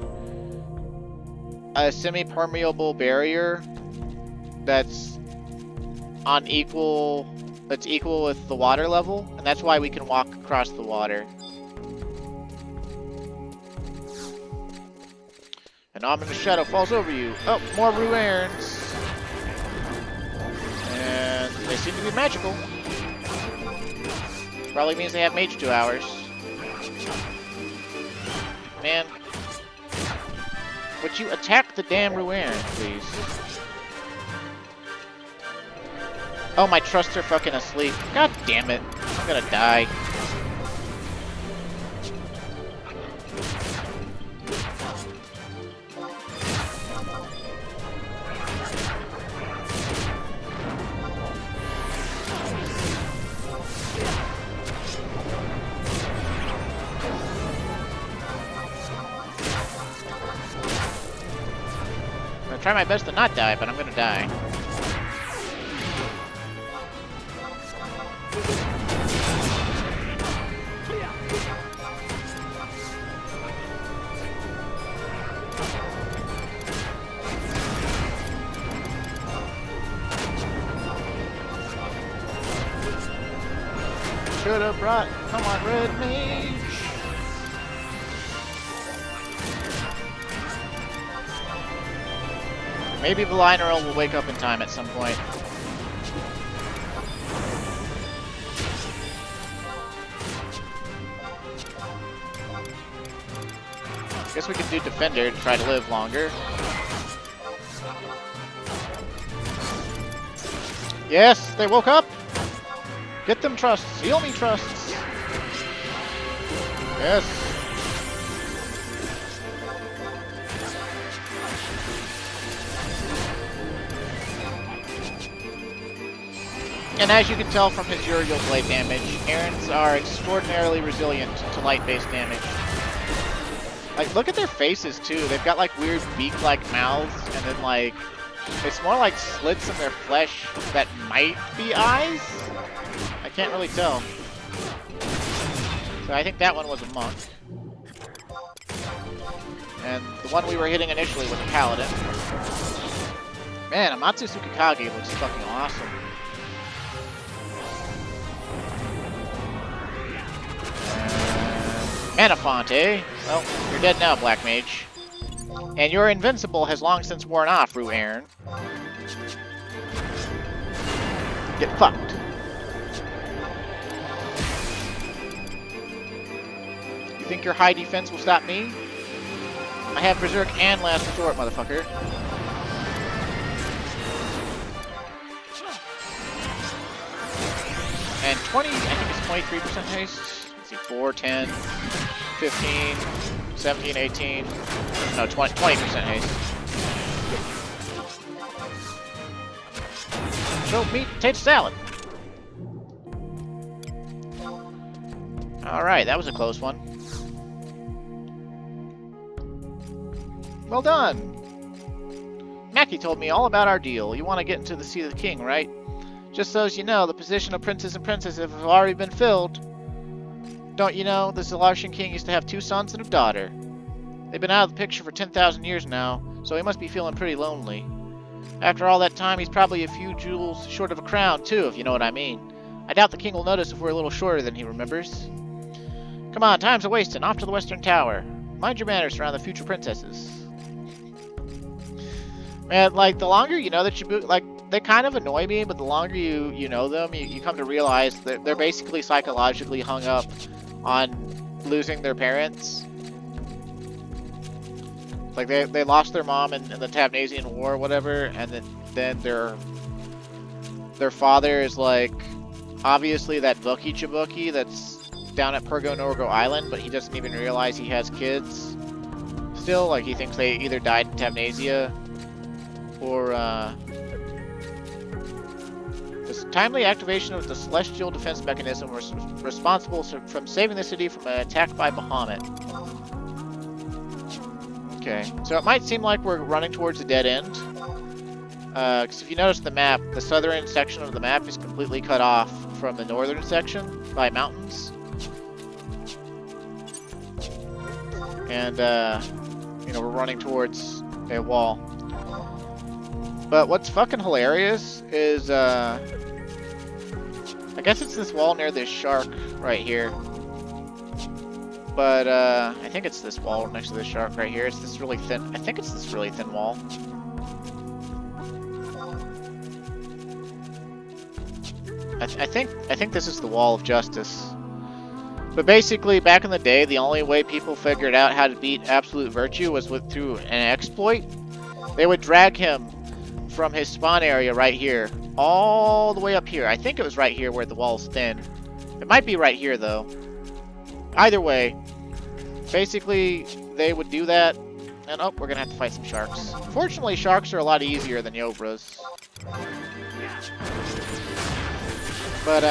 a semi-permeable barrier that's equal with the water level, and that's why we can walk across the water. An ominous shadow falls over you. Oh, more ruerns. And they seem to be magical. Probably means they have mage 2 hours. Man. Would you attack the damn ruern, please? Oh, my trusts are fucking asleep. God damn it. I'm gonna die. I'm gonna try my best to not die, but I'm gonna die. Should have brought, come on, red mage. Maybe the Line Earl will wake up in time at some point. Guess we could do Defender to try to live longer. Yes, they woke up! Get them trusts! Heal me trusts! Yes! And as you can tell from his Uriel Blade damage, Errands are extraordinarily resilient to light-based damage. Like, look at their faces, too. They've got, like, weird beak-like mouths, and then, like, it's more like slits in their flesh that might be eyes? I can't really tell. So I think that one was a monk. And the one we were hitting initially was a paladin. Man, Amatsu Tsukikage looks fucking awesome. Manafont, eh? Well, you're dead now, Black Mage. And your invincible has long since worn off, Ruern. Get fucked. You think your high defense will stop me? I have Berserk and Last Resort, motherfucker. And 20, I think it's 23% haste. Let's see, 4, 10, 15, 17, 18. No, 20% haste. So, meat, potato salad. Alright, that was a close one. Well done! Mackie told me all about our deal. You want to get into the Seat of the King, right? Just so as you know, the position of princes and princesses have already been filled. Don't you know, the Zalartian king used to have 2 sons and a daughter. They've been out of the picture for 10,000 years now, so he must be feeling pretty lonely. After all that time, he's probably a few jewels short of a crown, too, if you know what I mean. I doubt the king will notice if we're a little shorter than he remembers. Come on, time's a-wasting. Off to the Western Tower. Mind your manners around the future princesses. Man, like, the longer you know that you move, like, they kind of annoy me, but the longer you know them, you come to realize that they're basically psychologically hung up on losing their parents. Like, they lost their mom in the Tabnazian War or whatever, and then then their father is like obviously that Bookie Chibuki that's down at Pergo Norgo Island, but he doesn't even realize he has kids still. Like, he thinks they either died in Tamnesia or this timely activation of the celestial defense mechanism was responsible from saving the city from an attack by Bahamut. Okay, so it might seem like we're running towards a dead end. Because if you notice the map, the southern section of the map is completely cut off from the northern section by mountains. And, you know, we're running towards a wall. But what's fucking hilarious is, I guess it's this wall near this shark right here. But, I think it's this wall next to this shark right here. It's this really thin, I think it's this really thin wall. I think this is the Wall of Justice. But basically, back in the day, the only way people figured out how to beat Absolute Virtue was through an exploit. They would drag him from his spawn area right here, all the way up here. I think it was right here where the wall's thin. It might be right here, though. Either way, basically, they would do that, and oh, we're gonna have to fight some sharks. Fortunately, sharks are a lot easier than Yobras. But,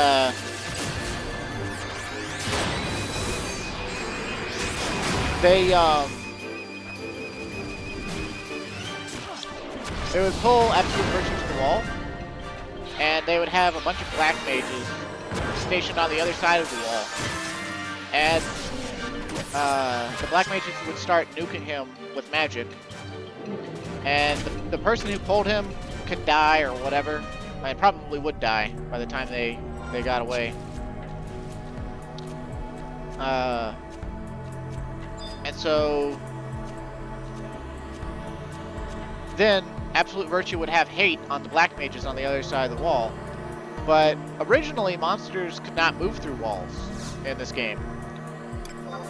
they would pull Absolute Virtue to the wall, and they would have a bunch of black mages stationed on the other side of the wall. And, the black mages would start nuking him with magic. And the person who pulled him could die or whatever. And probably would die by the time they got away. And so then Absolute Virtue would have hate on the black mages on the other side of the wall. But originally monsters could not move through walls in this game.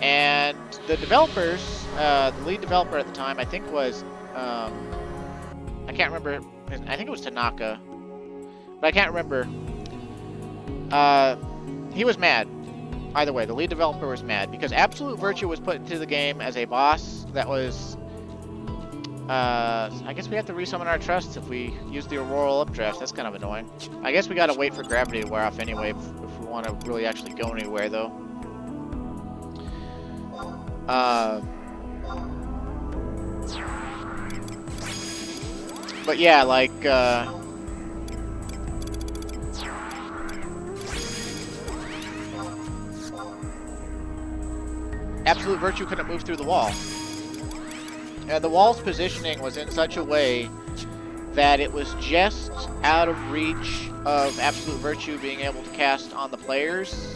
And the developers, the lead developer at the time, I think was, I can't remember, I think it was Tanaka. But I can't remember. He was mad. Either way, the lead developer was mad because Absolute Virtue was put into the game as a boss that was... I guess we have to resummon our trusts if we use the Auroral Updraft. That's kind of annoying. I guess we gotta wait for gravity to wear off anyway if we want to really actually go anywhere, though. But yeah, like, Absolute Virtue couldn't move through the wall. And the wall's positioning was in such a way that it was just out of reach of Absolute Virtue being able to cast on the players.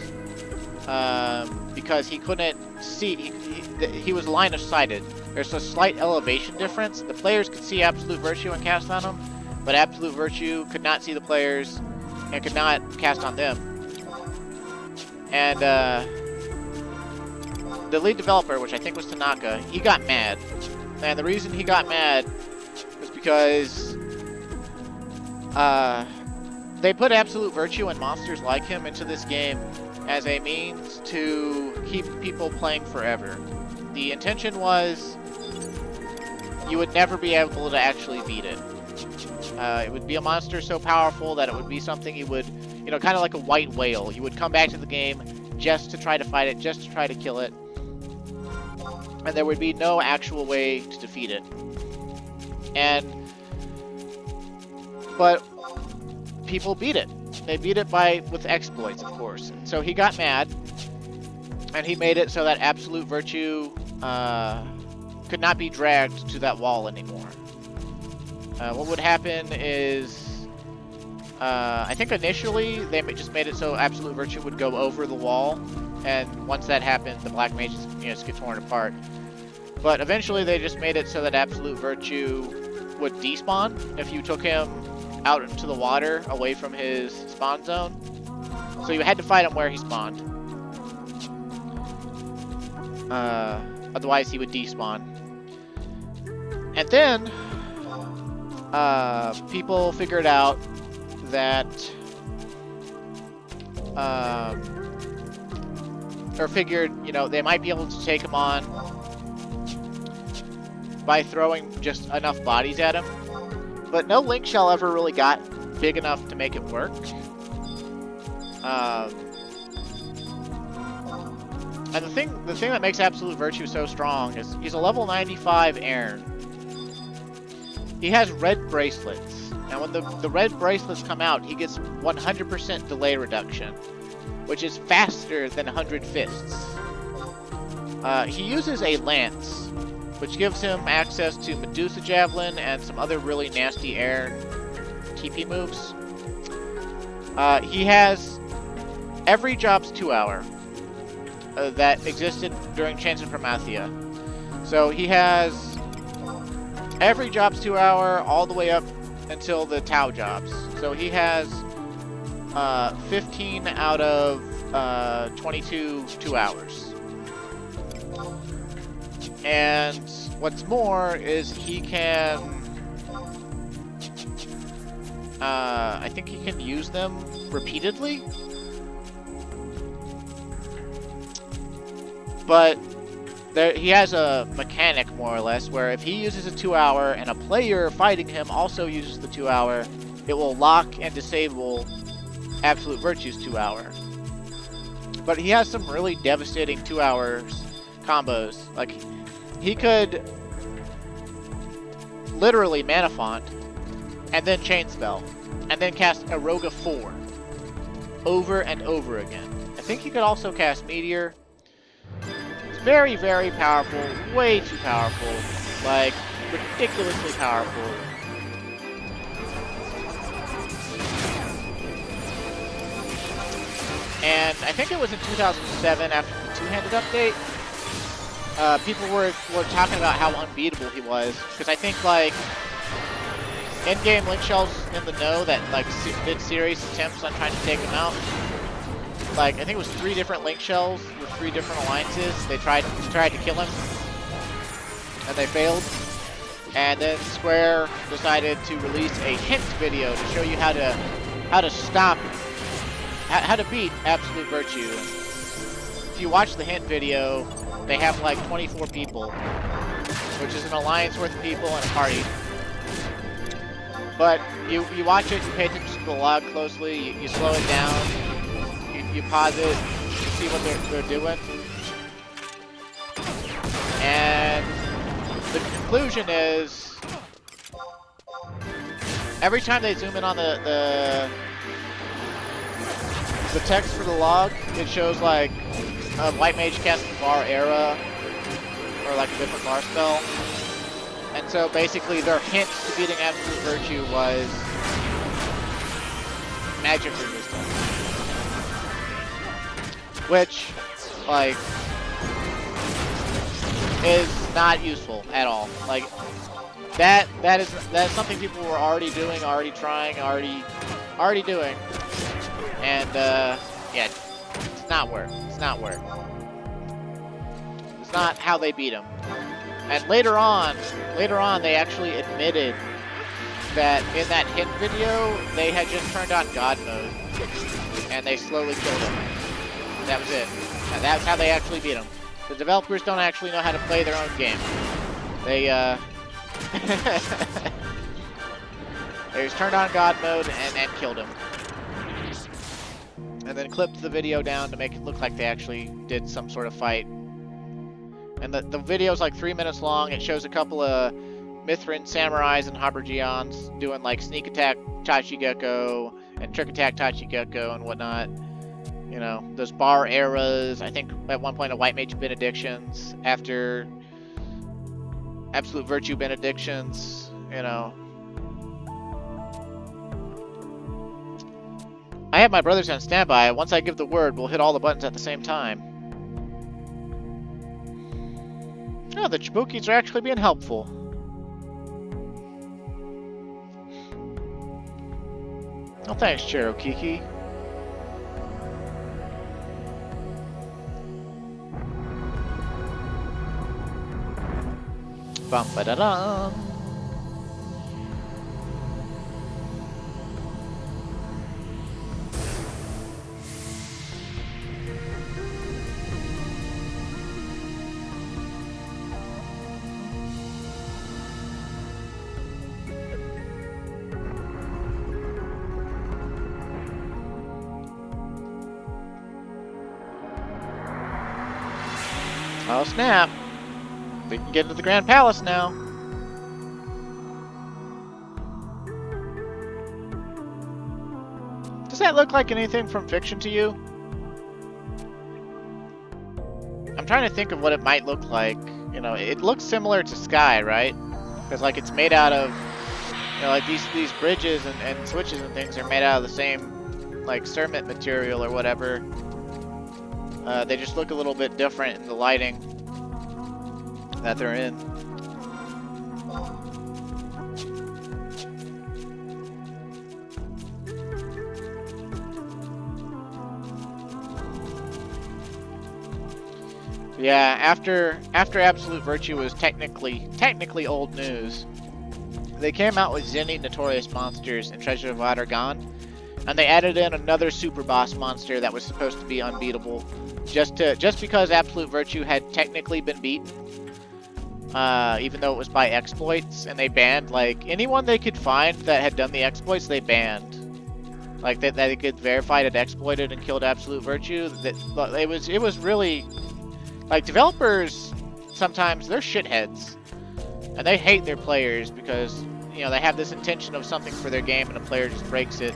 Because he couldn't see, he was line of sighted. There's a slight elevation difference. The players could see Absolute Virtue and cast on them, but Absolute Virtue could not see the players and could not cast on them. And, the lead developer, which I think was Tanaka, he got mad. And the reason he got mad was because they put Absolute Virtue and monsters like him into this game as a means to keep people playing forever. The intention was you would never be able to actually beat it. It would be a monster so powerful that it would be something you would, you know, kind of like a white whale. You would come back to the game just to try to fight it, just to try to kill it. And there would be no actual way to defeat it. But people beat it. They beat it with exploits, of course. So he got mad, and he made it so that Absolute Virtue could not be dragged to that wall anymore. What would happen is, I think initially they just made it so Absolute Virtue would go over the wall, and once that happened, the black mages, you know, just get torn apart. But eventually they just made it so that Absolute Virtue would despawn if you took him out into the water away from his spawn zone. So you had to fight him where he spawned. Otherwise he would despawn. And then people figured out that, or figured, you know, they might be able to take him on by throwing just enough bodies at him. But no link shell ever really got big enough to make it work. And the thing that makes Absolute Virtue so strong is he's a level 95 Aaron. He has red bracelets, and when the red bracelets come out, he gets 100% delay reduction, which is faster than 100 fists. He uses a lance, which gives him access to Medusa Javelin and some other really nasty air TP moves. He has every job's 2-hour that existed during Chains of Promathia. So he has every job's 2-hour all the way up until the Tau jobs. So he has 15 out of 22 2-hours. And what's more is he can, I think he can use them repeatedly. But he has a mechanic, more or less, where if he uses a 2-hour and a player fighting him also uses the 2-hour, it will lock and disable Absolute Virtue's 2-hour. But he has some really devastating 2-hours combos. Like, he could literally Mana Font, and then Chain Spell, and then cast Eroga 4 over and over again. I think he could also cast Meteor. Very, very powerful. Way too powerful. Like, ridiculously powerful. And I think it was in 2007 after the two-handed update. People were talking about how unbeatable he was. Because I think, like, in-game link shells in the know that, like, did serious attempts on trying to take him out. Like, I think it was 3 different link shells with 3 different alliances. They tried to kill him, and they failed. And then Square decided to release a hint video to show you how to beat Absolute Virtue. If you watch the hint video, they have like 24 people, which is an alliance worth of people and a party. But you watch it, you pay attention to the log closely, you slow it down. You pause it, you see what they're doing. And the conclusion is, every time they zoom in on the text for the log, it shows like a white mage casting bar era, or like a different bar spell. And so basically their hint to beating Absolute Virtue was magic resistance. Which, like, is not useful at all. Like, that's something people were already doing, already trying, already doing. And yeah, it's not work. It's not work. It's not how they beat him. And later on, they actually admitted that in that hint video, they had just turned on God mode, and they slowly killed him. That was it. And that's how they actually beat him. The developers don't actually know how to play their own game. They they just turned on God mode and killed him. And then clipped the video down to make it look like they actually did some sort of fight. And the video's like 3 minutes long. It shows a couple of Mithrin samurais and Habergeons doing like sneak attack Tachigekko and trick attack Tachigekko and whatnot. You know, those bar eras. I think at one point a white mage benedictions after Absolute Virtue benedictions. You know, I have my brothers on standby. Once I give the word, we'll hit all the buttons at the same time. Oh, the Chibukis are actually being helpful. Oh, thanks, Cherokiki. Bum ba da dum. Oh snap! We can get into the Grand Palace now. Does that look like anything from fiction to you? I'm trying to think of what it might look like. You know, it looks similar to Sky, right? Because like it's made out of, you know, like these bridges and switches and things are made out of the same like cermet material or whatever. They just look a little bit different in the lighting that they're in. Yeah, after Absolute Virtue was technically old news, they came out with Zenny Notorious Monsters and Treasure of Adargon, and they added in another super boss monster that was supposed to be unbeatable, just because Absolute Virtue had technically been beaten, even though it was by exploits, and they banned like anyone they could find that had done the exploits. They banned, like that they could verify it exploited and killed Absolute Virtue. That it was really. Like, developers, sometimes, they're shitheads. And they hate their players because, you know, they have this intention of something for their game and a player just breaks it.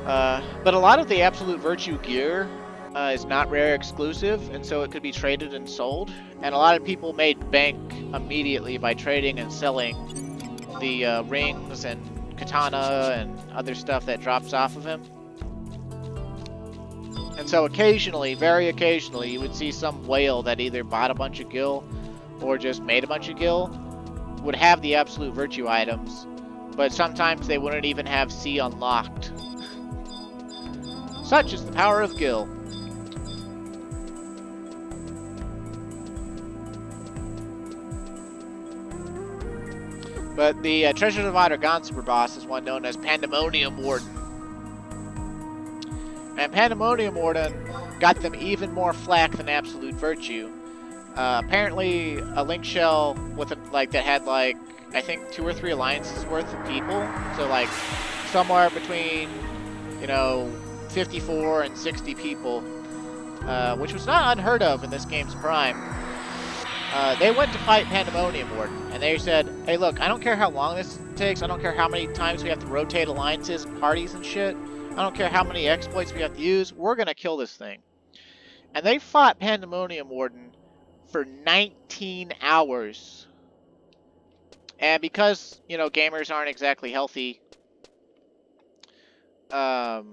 But a lot of the Absolute Virtue gear is not rare exclusive, and so it could be traded and sold. And a lot of people made bank immediately by trading and selling the rings and katana and other stuff that drops off of him. And so occasionally, very occasionally, you would see some whale that either bought a bunch of gil or just made a bunch of gil would have the Absolute Virtue items, but sometimes they wouldn't even have C unlocked. Such is the power of gil. But the Treasures of Adargon super boss is one known as Pandemonium Warden. And Pandemonium Warden got them even more flack than Absolute Virtue. Apparently, a link shell with that had like I think 2 or 3 alliances worth of people. So like somewhere between 54 and 60 people, which was not unheard of in this game's prime. They went to fight Pandemonium Warden, and they said, "Hey, look, I don't care how long this takes. I don't care how many times we have to rotate alliances and parties and shit. I don't care how many exploits we have to use. We're gonna kill this thing." And they fought Pandemonium Warden for 19 hours. And because, gamers aren't exactly healthy, oh,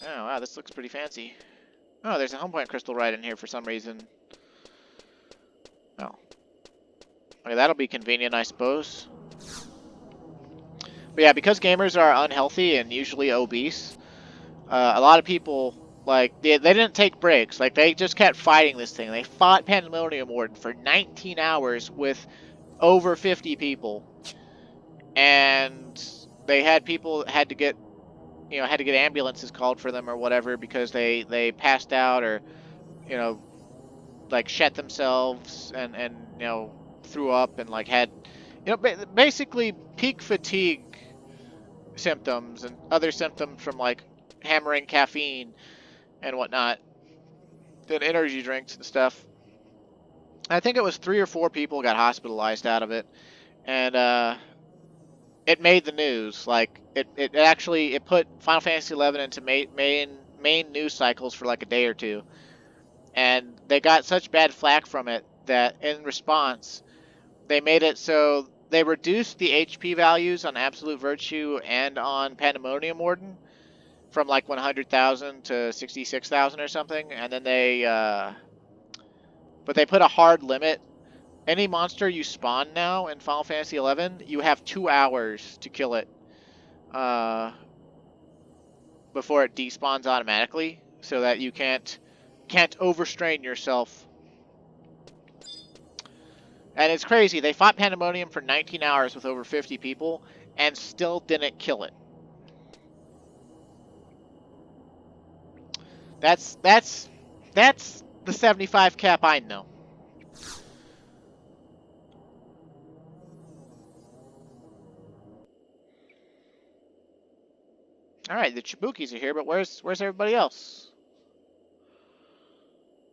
wow, this looks pretty fancy. Oh, there's a home point crystal right in here for some reason. Oh. Okay, that'll be convenient, I suppose. But yeah, because gamers are unhealthy and usually obese, a lot of people, like, they didn't take breaks. Like, they just kept fighting this thing. They fought Pandemonium Warden for 19 hours with over 50 people. And they had people had to get ambulances called for them or whatever because they passed out or, like shat themselves and threw up and like had, basically peak fatigue symptoms and other symptoms from like hammering caffeine and whatnot, and energy drinks and stuff. I think it was 3 or 4 people got hospitalized out of it, and it made the news. Like it actually put Final Fantasy XI into main news cycles for like a day or two, and they got such bad flack from it that in response they made it so they reduced the HP values on Absolute Virtue and on Pandemonium Warden from like 100,000 to 66,000 or something, and then but they put a hard limit. Any monster you spawn now in Final Fantasy XI, you have 2 hours to kill it before it despawns automatically, so that you can't overstrain yourself. And it's crazy. They fought Pandemonium for 19 hours with over 50 people and still didn't kill it. That's the 75 cap I know. All right, the Chibukis are here, but where's everybody else?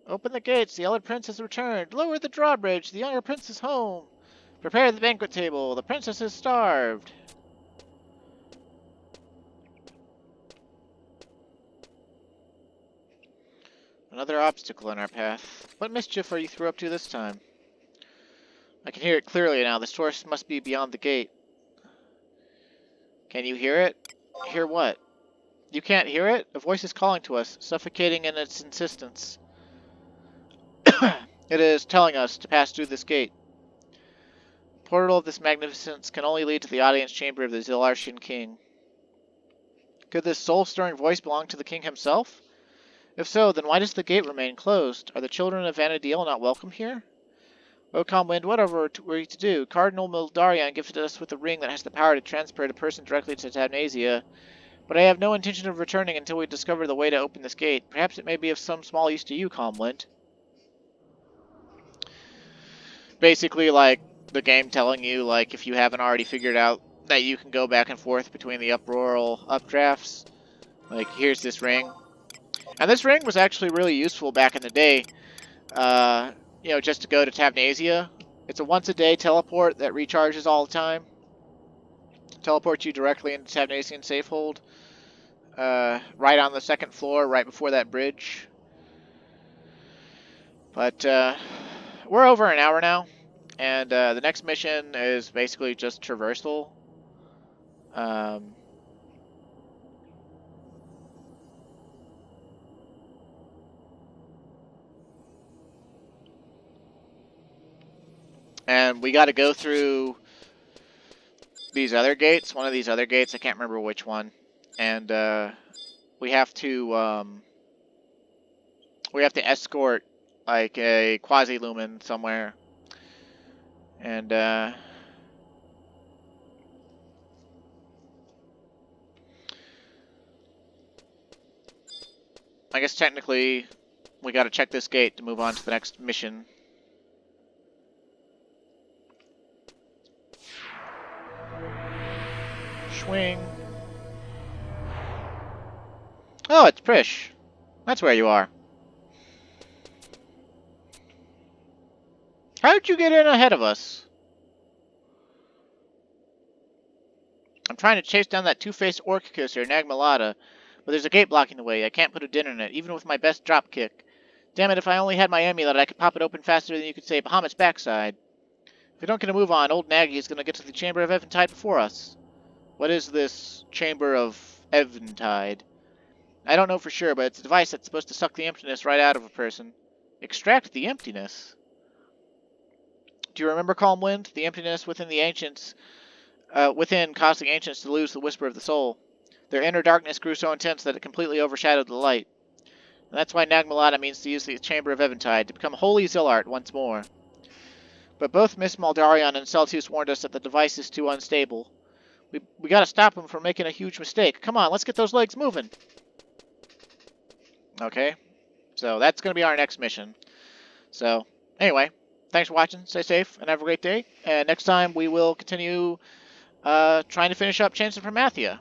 Open the gates, the elder prince has returned. Lower the drawbridge, the younger prince is home. Prepare the banquet table, the princess is starved. Another obstacle in our path. What mischief are you through up to this time? I can hear it clearly now. The source must be beyond the gate. Can you hear it? Hear what? You can't hear it? A voice is calling to us, suffocating in its insistence. It is telling us to pass through this gate. The portal of this magnificence can only lead to the audience chamber of the Zilarshan king. Could this soul-stirring voice belong to the king himself? If so, then why does the gate remain closed? Are the children of Vanadil not welcome here? O Comwind, whatever were we to do? Cardinal Mildarion gifted us with a ring that has the power to transport a person directly to Tabnasia, but I have no intention of returning until we discover the way to open this gate. Perhaps it may be of some small use to you, Comwind. Basically, like, the game telling you, like, if you haven't already figured out that you can go back and forth between the uproaral updrafts. Like, here's this ring. And this ring was actually really useful back in the day. You know, just to go to Tabnasia. It's a once-a-day teleport that recharges all the time. Teleports you directly into Tabnasian Safehold. Right on the second floor, right before that bridge. But, we're over an hour now. And, the next mission is basically just traversal. And we got to go through these other gates. One of these other gates, I can't remember which one. And we have to escort like a quasi-lumen somewhere. And I guess technically we got to check this gate to move on to the next mission. Swing. Oh, it's Prish. That's where you are. How did you get in ahead of us? I'm trying to chase down that two-faced orc kisser, Nagmalata, but there's a gate blocking the way. I can't put a dent in it, even with my best drop kick. Damn it, if I only had my amulet, I could pop it open faster than you could say Bahamut's backside. If we don't get a move on, old Nagy is going to get to the Chamber of Eventide before us. What is this Chamber of Eventide? I don't know for sure, but it's a device that's supposed to suck the emptiness right out of a person. Extract the emptiness? Do you remember Calm Wind? The emptiness within the ancients, caused the ancients to lose the whisper of the soul. Their inner darkness grew so intense that it completely overshadowed the light. And that's why Nagmalata means to use the Chamber of Eventide, to become Holy Zillart once more. But both Miss Maldarion and Celtius warned us that the device is too unstable. We gotta stop him from making a huge mistake. Come on, let's get those legs moving. Okay, so that's gonna be our next mission. So, anyway, thanks for watching, stay safe, and have a great day. And next time we will continue trying to finish up Chains of Promathia.